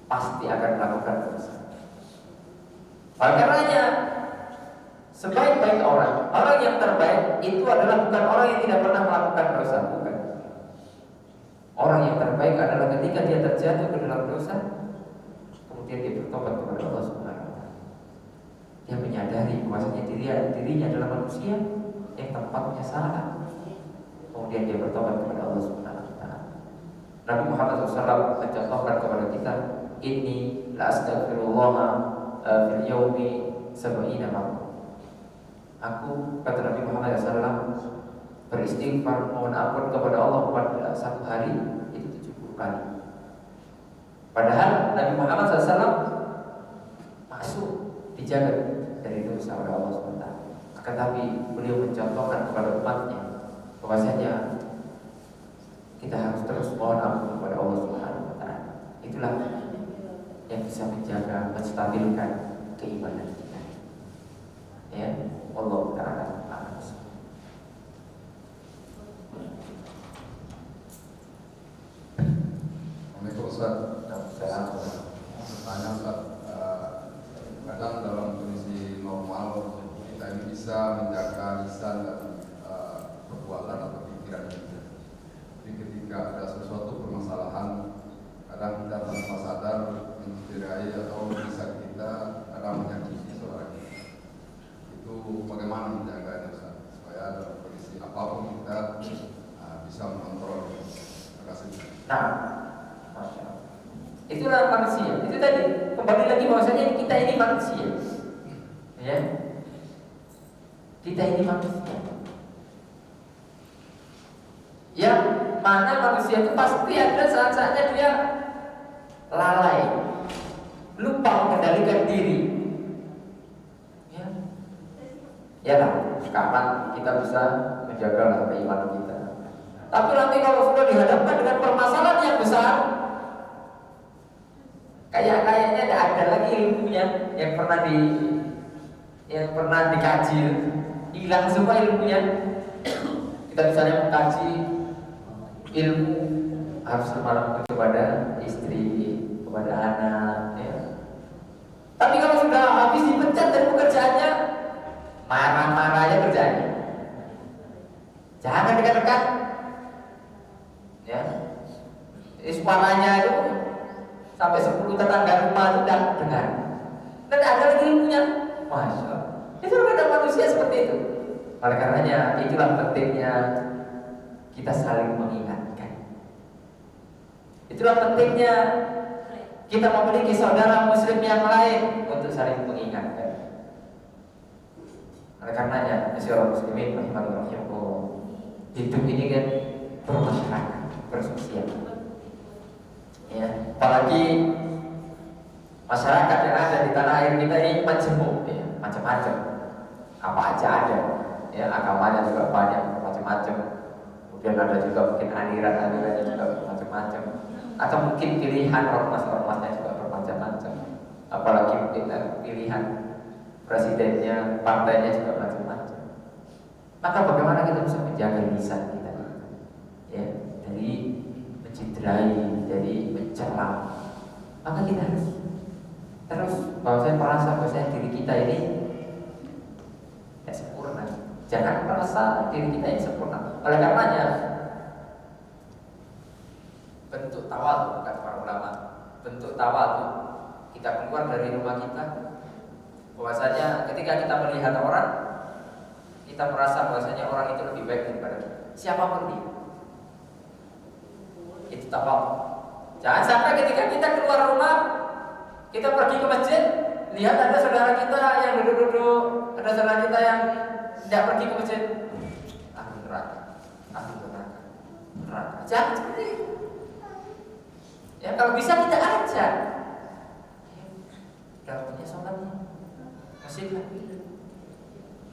pasti akan melakukan dosa. Oleh karenanya, sebaik-baik orang yang terbaik itu adalah bukan orang yang tidak pernah melakukan dosa, bukan. Orang yang terbaik adalah ketika dia terjatuh ke dalam dosa, kemudian dia bertobat kepada Allah Subhanahu wa taala. Dia menyadari bahwasanya dirinya adalah manusia yang tempatnya salah. Kemudian dia bertobat kepada Allah Subhanahu wa taala. Nabi Muhammad SAW mencontohkan kepada kita, inni la astaghfirullah fil yaumi 70 marrah. Aku, kata Nabi Muhammad SAW, beristighfar mohon ampun kepada Allah pada satu hari itu 70 kali. Padahal Nabi Muhammad SAW masuk dijaga dari dosa oleh Allah SWT. Akan tapi beliau mencontohkan kepada umatnya bahwasanya kita harus terus mohon ampun kepada Allah Subhanahu wa taala. Itulah yang bisa menjaga, menstabilkan keimanan kita. Ya, Allah taala. Ustaz. Salam. Bertanya Ustaz, kadang dalam kondisi normal kita ini bisa menjaga lisan dan perbuatan atau pikiran kita. Tapi ketika ada sesuatu permasalahan, kadang kita tanpa sadar mencederai atau lisan kita kadang menyakiti saudara kita. Itu bagaimana menjaganya Ustaz? Supaya dalam kondisi apapun kita bisa mengontrol. Terima kasih. Nah, Masya Allah. Itulah manusia. Itu tadi kembali lagi bahwasanya kita ini manusia, ya. Kita ini manusia. Yang mana manusia itu pasti ada saat-saatnya dia lalai, lupa mengendalikan diri. Ya, ya lah. Kapan kita bisa menjaga keimanan kita? Tapi nanti kalau sudah dihadapkan dengan permasalahan yang besar, kayaknya tidak ada lagi ilmunya yang pernah dikaji, hilang semua ilmunya. Kita misalnya mengkaji ilmu harus semalam kepada istri, kepada anak, ya. Tapi kalau sudah habis dipecat dari pekerjaannya, marah-marahnya kerjaannya. Jangan dekat-dekat, ya. Suaranya itu sampai 10 tetangga rumah itu udah dengar. Dan ada lagi ilmunya. Masya Allah. Itu ada manusia seperti itu. Oleh karenanya itulah pentingnya kita saling mengingatkan. Itulah pentingnya kita memiliki saudara muslim yang lain untuk saling mengingatkan. Oleh karenanya, masyarakat muslimin rahimakumullah, hidup ini kan bermasyarakat, bersosial. Ya, apalagi masyarakat yang ada di tanah air kita ini majemuk, ya, macam-macam, apa aja ada, ya, agamanya juga banyak, macam-macam. Kemudian ada juga mungkin aliran-alirannya juga macam-macam, atau mungkin pilihan ormas-ormasnya juga bermacam-macam. Apalagi mungkin pilihan presidennya, partainya juga macam-macam. Maka bagaimana kita bisa menjaga lisan kita, ya, dari mencederai, dari mencela? Maka kita harus terus bahwasanya merasa bahwasanya diri kita ini sempurna. Jangan merasa diri kita ini sempurna. Oleh karenanya bentuk tawadhu, kata para ulama, bentuk tawadhu kita keluar dari rumah kita, bahwasanya ketika kita melihat orang, kita merasa bahwasanya orang itu lebih baik daripada kita, siapapun dia. Itu tawadhu. Jangan sampai ketika kita keluar rumah, kita pergi ke masjid, lihat ada saudara kita yang duduk-duduk, ada saudara kita yang tidak pergi ke masjid, ahli neraka, neraka. Jangan seperti itu. Ya, kalau bisa kita ajak. Kalau punya sholatnya, masjid lah.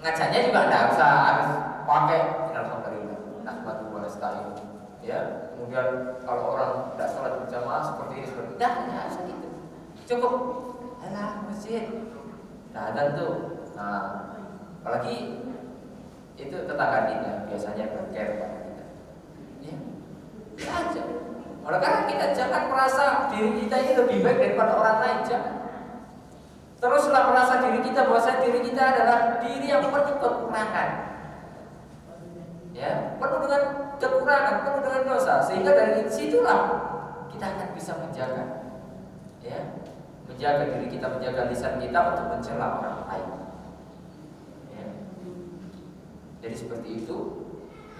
Ngajaknya juga tidak usah harus pakai alhamdulillah, nahmadu wa nasta'in. Ya, kemudian kalau orang tidak sholat berjamaah seperti ini, seperti itu, tidak usah gitu. Cukup, alah masjid. Nah, dan tuh, nah, apalagi itu tetangga kita biasanya berkere pada kita. Ya, kita aja. Oleh karena kita jangan merasa diri kita ini lebih baik daripada orang lain, jangan. Teruslah merasa diri kita bahwa diri kita adalah diri yang penuh kekurangan. Ya, penuh dengan kekurangan, penuh dengan dosa, sehingga dari situlah kita akan bisa menjaga, ya, menjaga diri kita, menjaga lisan kita untuk mencela orang lain. Ya. Jadi seperti itu.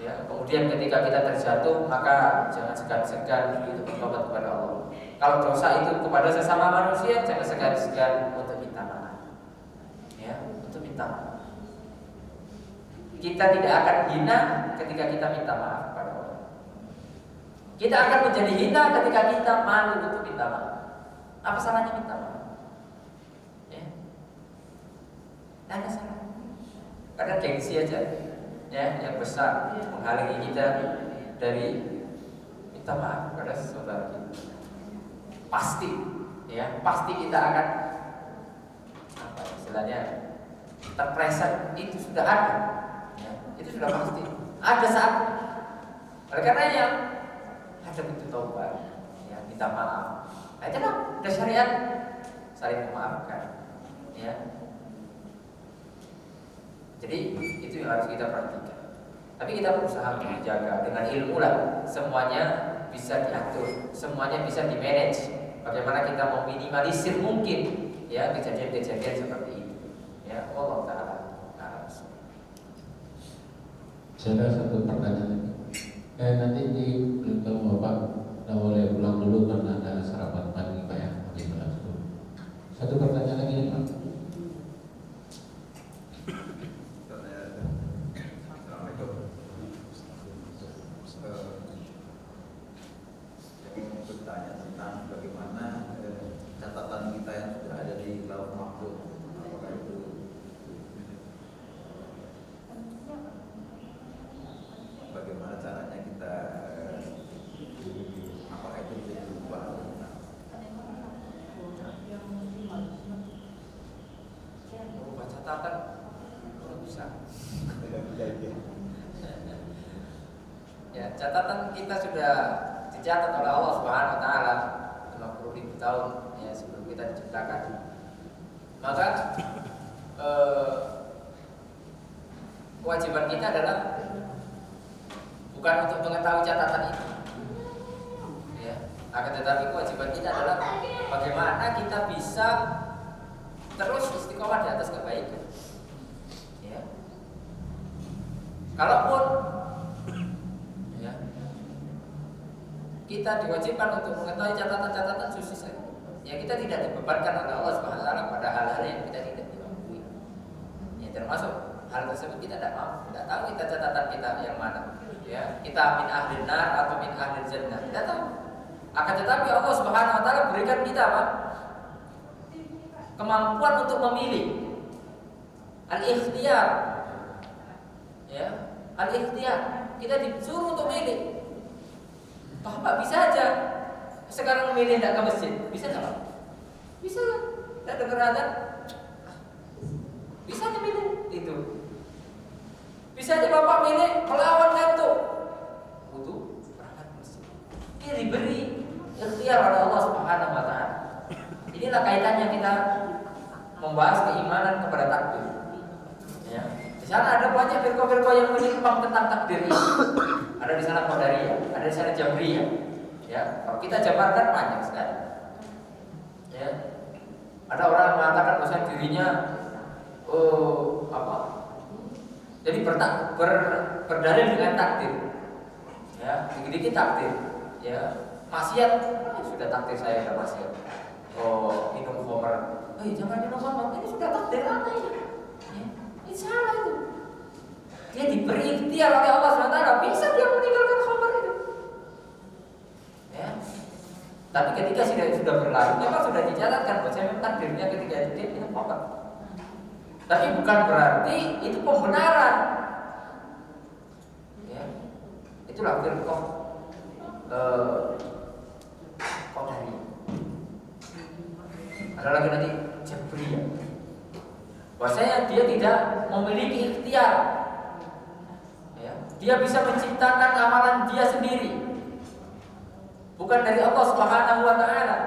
Ya. Kemudian ketika kita terjatuh, maka jangan segan-segan untuk bertobat kepada Allah. Kalau dosa itu kepada sesama manusia, jangan segan-segan untuk minta maaf. Ya, untuk minta maaf. Kita tidak akan hina ketika kita minta maaf kepada Allah. Kita akan menjadi hina ketika kita malu untuk minta maaf. Apa salahnya minta maaf? Ya, tidak ada salah. Kadang gengsi aja, ya, yang besar menghalangi kita dari minta maaf kepada saudara kita. Pasti, ya, pasti kita akan apa istilahnya terpreset, itu sudah ada. Itu sudah pasti ada saat. Oleh karenanya ada pintu taubat, ya, minta maaf. Nah, itulah udah syariat saling memaafkan, ya. Jadi itu yang harus kita perhatikan. Tapi kita berusaha menjaga dengan ilmu lah, semuanya bisa diatur, semuanya bisa dimanage. Bagaimana kita meminimalisir mungkin ya kejadian-kejadian seperti itu. Ya, Allah Taala. Saya ada satu pertanyaan. Nanti diberitahu Bapak tidak boleh pulang dulu karena ada sarapan pagi Pak ya, habis berlangsung. Satu pertanyaan lagi nih Pak. Bertanya tentang bagaimana catatan kita yang sudah ada di Lauh Mahfuz, apakah itu bagaimana caranya kita apakah itu bisa diubah? Ubah catatan belum bisa. Ya, catatan kita sudah dicatat oleh Allah Subhanahu wa taala 50.000 tahun ya sebelum kita diciptakan. Maka kewajiban kita adalah bukan untuk mengetahui catatan itu. Ya, akan tetapi kewajiban kita adalah bagaimana kita bisa terus istiqomah di atas kebaikan. Ya. Kalaupun kita diwajibkan untuk mengetahui catatan-catatan khusus saja. Ya, kita tidak dibebankan oleh Allah Subhanahu wa taala pada hal-hal yang kita tidak mampu. Ya, termasuk hal tersebut kita tidak mampu, tidak tahu kita catatan kita yang mana. Ya, kita min ahlin nar atau min ahlil jannah. Tidak tahu. Akan tetapi Allah Subhanahu wa taala berikan kita apa? Kemampuan untuk memilih. Al-ikhtiyar. Ya, al-ikhtiyar. Kita disuruh untuk milih. Bapak bisa aja sekarang memilih tidak ke masjid, bisa nggak Pak? Bisa kan? Tidak dengar azan, bisa aja milih itu. Bisa aja Bapak milih melawan ngantuk, wudu berangkat ke masjid. Dia diberi ikhtiar oleh Allah Subhanahu wa taala. Inilah kaitannya kita membahas keimanan kepada takdir. Ya. Di sana ada banyak firqah-firqah yang menyimpang tentang takdir ini. Ada di sana Qadariyah, ada di sana Jabriyah. Ya, kalau kita jabarkan banyak sekali. Ya. Ada orang yang mengatakan bahwa dirinya jadi berdalil dengan takdir. Ya, dikit-dikit takdir. Ya, maksiat sudah takdir saya sudah maksiat. Minum khamr. Jangan minum khamr. Ini sudah takdir apa ini? Ya, ini salah itu. Dia diberi ikhtiar oleh Allah SWT, bisa dia meninggalkan khamr itu. Ya. Tapi ketika sudah berlalu, memang sudah dicatatkan bahwa memang takdirnya ketika itu dia minum khamr. Tapi bukan berarti itu pembenaran. Ya. Itulah firqah Qadariyah. Ada lagi nanti Jabriyah. Bahwasanya dia tidak memiliki ikhtiar. Dia bisa menciptakan amalan dia sendiri, bukan dari Allah Subhanahu wa taala.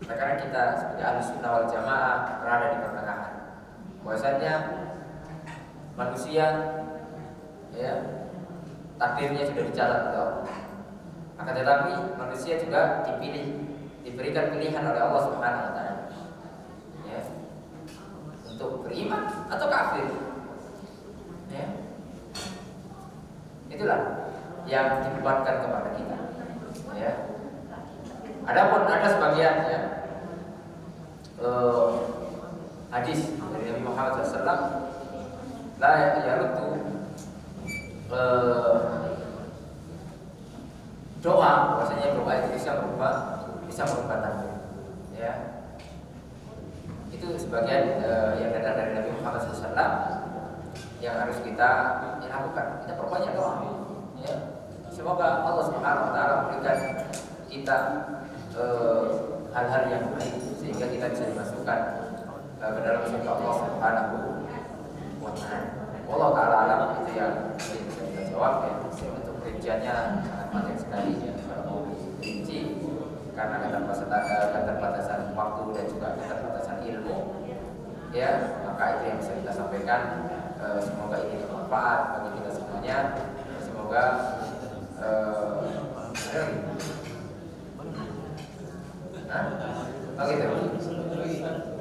Karena kita sebagai Ahlussunnah wal Jamaah berada di pertengahan. Bahwasanya manusia ya takdirnya sudah dicatat oleh Allah. Akan tetapi manusia juga diberikan pilihan oleh Allah Subhanahu wa taala. Ya. Untuk beriman atau kafir. Ya. Itulah yang dibebankan kepada kita. Ya. Adapun ada sebagian ya, hadis dari Nabi Muhammad SAW, la yaruddu doa, bahwasanya doa itu bisa merubah takdir. Ya. Itu sebagian yang datang dari Nabi Muhammad SAW yang harus kita lakukan. Kita perbanyak doa. Ya. Semoga Allah Subhanahu wa taala memberikan kita hal-hal yang baik sehingga kita bisa dimasukkan ke dalam surga Allah Subhanahu wa taala. Allah taala alam itu yang bisa kita jawab ya. Untuk rinciannya sangat panjang sekali ya. Kalau mau rinci karena keterbatasan waktu dan juga keterbatasan ilmu, ya maka itu yang bisa kita sampaikan. Semoga ini bermanfaat bagi kita semuanya. Semoga gitu.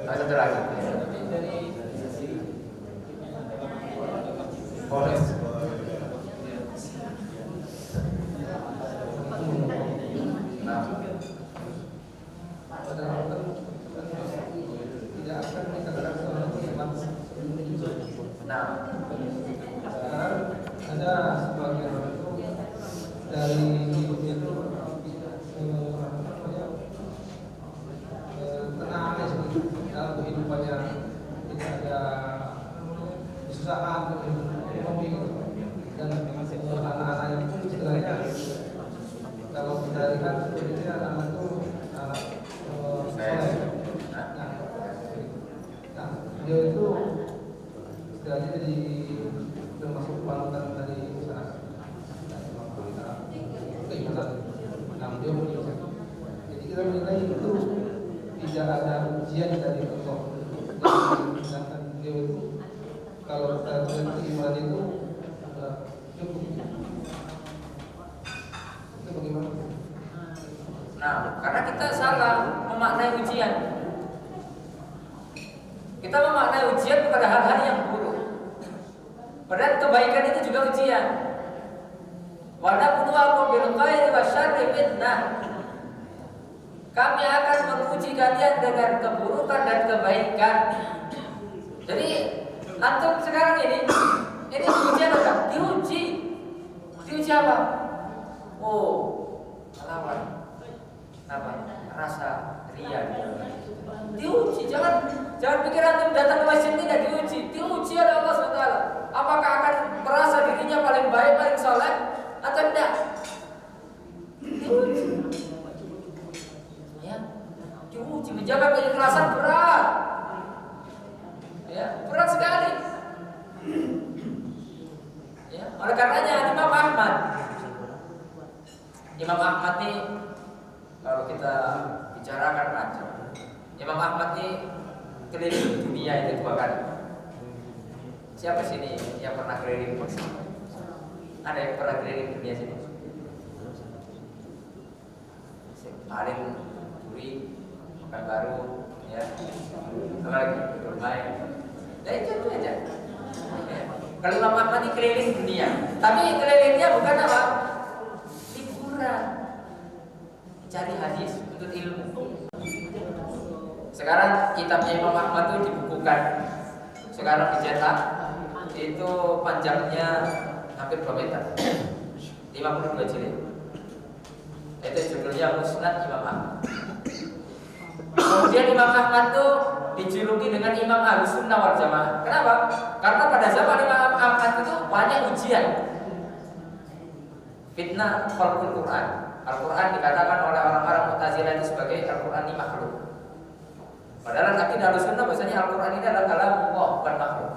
Satu lagi. Polres. Ada sebagian dari hidupnya itu tenang ya dalam kehidupannya, tidak ada kesusahan ekonomi, dan anak-anaknya pun istilahnya kalau kita lihat seperti anak itu dia itu istilahnya jadi termasuk panutan dari masyarakat. Keimanan. Nah, dia menunjukkan. Jadi kita menilai itu tidak ada ujian dari Allah. Dan dia itu kalau kita lihat keimanan itu cukup. Itu bagaimana? Nah, karena kita salah memaknai ujian. Kita memaknai ujian kepada hal-hal yang buruk. Padahal kebaikan itu juga ujian. Wa nabluwakum bil khairi wasyarri fitnah. Kami akan menguji kalian dengan keburukan dan kebaikan. Jadi antum sekarang ini ujian apa? Diuji. Diuji apa? Oh, lawan. Apa? Rasa ria. Diuji, jangan pikir antum datang ke masjid tidak diuji. Diuji oleh Allah SWT. Apakah akan merasa dirinya paling baik, paling soleh atau tidak? Diuji. Ya, diuji. Menjaga keikhlasan berat. Ya, berat sekali. Ya, oleh karenanya Imam Ahmad ini kalau kita bicarakan macam Imam Ahmad ini keliling dunia itu 2 kali. Siapa sini yang pernah keliling? Ada yang pernah keliling dunia sini? Paling Duri, Pekanbaru, ya, apa lagi? Bermain. Ya itu aja. Ya. Kalau Imam Ahmad ini keliling dunia, tapi kelilingnya bukan apa? Liburan, cari hadis untuk ilmu. Sekarang kitabnya Imam Ahmad itu dibukukan, sekarang dicetak, itu panjangnya hampir 2 meter, 52 jilid. Itu judulnya Musnad Imam Ahmad. Kemudian Imam Ahmad itu dijuluki dengan Imam Ahlussunnah wal Jamaah. Kenapa? Karena pada zaman Imam Ahmad itu banyak ujian. Fitnah khalqul Quran. Al-Quran dikatakan oleh orang-orang Mu'tazilah itu sebagai Al-Quran ini makhluk. Padahal akidah Ahlussunnah bahwasanya Al-Quran ini adalah kalamullah, bukan makhluk.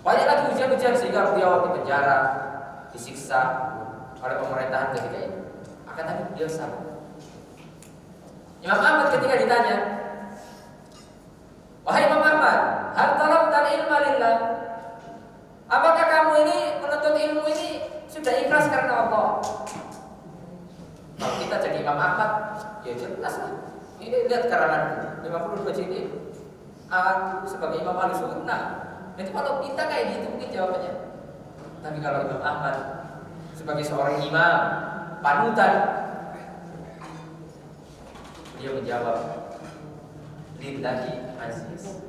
Banyak lagi ujian-ujian sehingga beliau di penjara, disiksa oleh pemerintahan ketika itu. Akan tapi beliau sabar. Imam Ahmad ketika ditanya, wahai Imam Ahmad, hal talabtal ilma lillah? Apakah kamu ini menuntut ilmu ini sudah ikhlas karena Allah? Kalau kita jadi Imam Ahmad, ya jelas lah. Ini lihat karangan 52 jilid. Aku sebagai Imam Ahlussunnah, itu kalau kita kayak gitu mungkin jawabannya. Tapi kalau Imam Ahmad sebagai seorang imam, panutan, dia menjawab, lillahi aziz.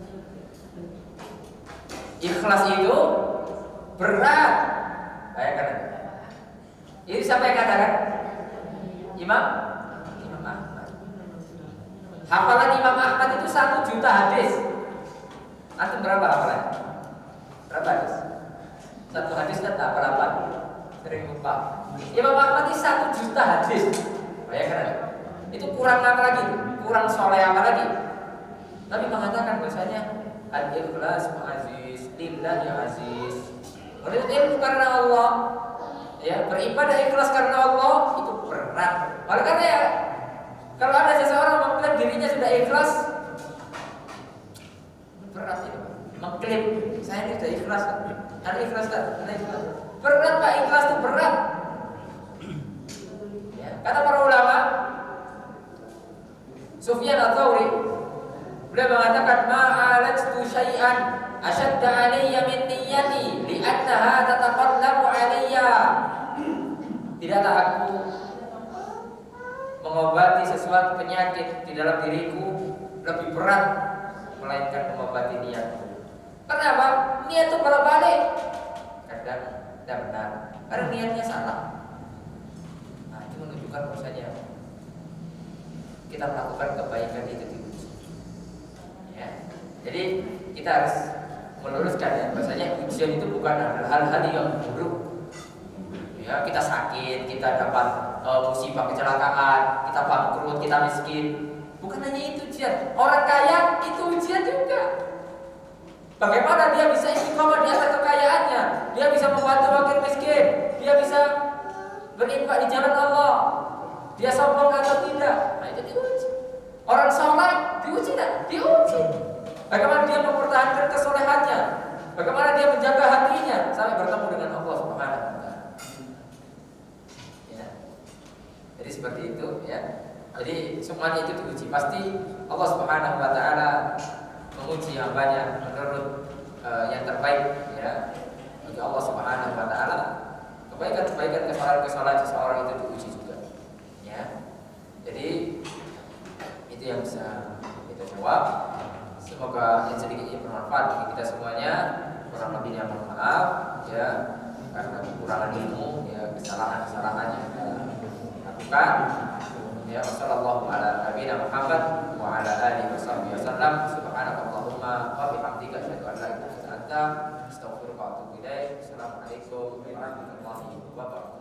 Ikhlas itu berat. Bayangkan. Ini siapa yang katakan? Imam Ahmad. Hafalan Imam Ahmad itu 1 juta hadis. Antum berapa hafalan? Berapa hadis? 1 hadis kan tak berapa? Sering lupa. Imam Ahmad itu 1 juta hadis. Bayangkan. Itu kurang apa lagi? Kurang soleh apa lagi? Tapi mengatakan bahasanya al-ikhlas aziz, lillah ya aziz. Menuntut ilmu karena Allah, ya beribadah ikhlas karena Allah itu berat. Oleh karena ya Ada ikhlas tak? Ada ikhlas. Berat Pak, ikhlas itu berat. Ya, kata para ulama, Sufyan Ats-Tsauri beliau mengatakan ma'alajtu syai'an asyadda 'alayya min niyyati li'annaha tataqallabu 'alayya. Tidaklah aku mengobati sesuatu penyakit di dalam diriku lebih berat melainkan mengobati niatku. Kenapa? Niat itu bolak-balik. Kadang tidak benar, kadang niatnya salah. Nah, itu menunjukkan bahwasanya kita melakukan kebaikan itu diuji. Ya. Jadi kita harus meluruskan ya, bahwasanya ujian itu bukan hal-hal yang buruk. Ya, kita sakit, kita dapat musibah kecelakaan, kita bangkrut, kita miskin. Bukan hanya itu ujian. Orang kaya itu ujian juga. Bagaimana dia bisa istiqomah di atas kekayaannya? Dia bisa membantu fakir miskin. Dia bisa berinfak di jalan Allah. Dia sombong atau tidak? Nah, itu diuji. Orang sholat diuji tak? Diuji. Bagaimana dia mempertahankan kesolehannya? Bagaimana dia menjaga hatinya sampai bertemu dengan Allah Subhanahu wa taala? Ya. Jadi seperti itu ya. Jadi semuanya itu diuji. Pasti Allah Subhanahu wa taala menguji hambanya menurut yang terbaik ya. Bagi Allah Subhanahu wa taala, kebaikan-kebaikan, kesalahan-kesalahan seseorang itu diuji juga. Ya. Jadi itu yang bisa kita jawab. Semoga yang sedikit ini bermanfaat bagi kita semuanya. Kurang lebihnya mohon maaf ya, karena kekurangan ilmu ya, kesalahan-kesalahan yang kita lakukan. Ya, wassalamualaikum ala nabiyina Muhammad wa ala alihi wasallam. Subhanakallahumma wa bihamdika asyhadu an la ilaha illa anta astaghfiruka wa atubu ilaik. Assalamualaikum warahmatullahi wabarakatuh.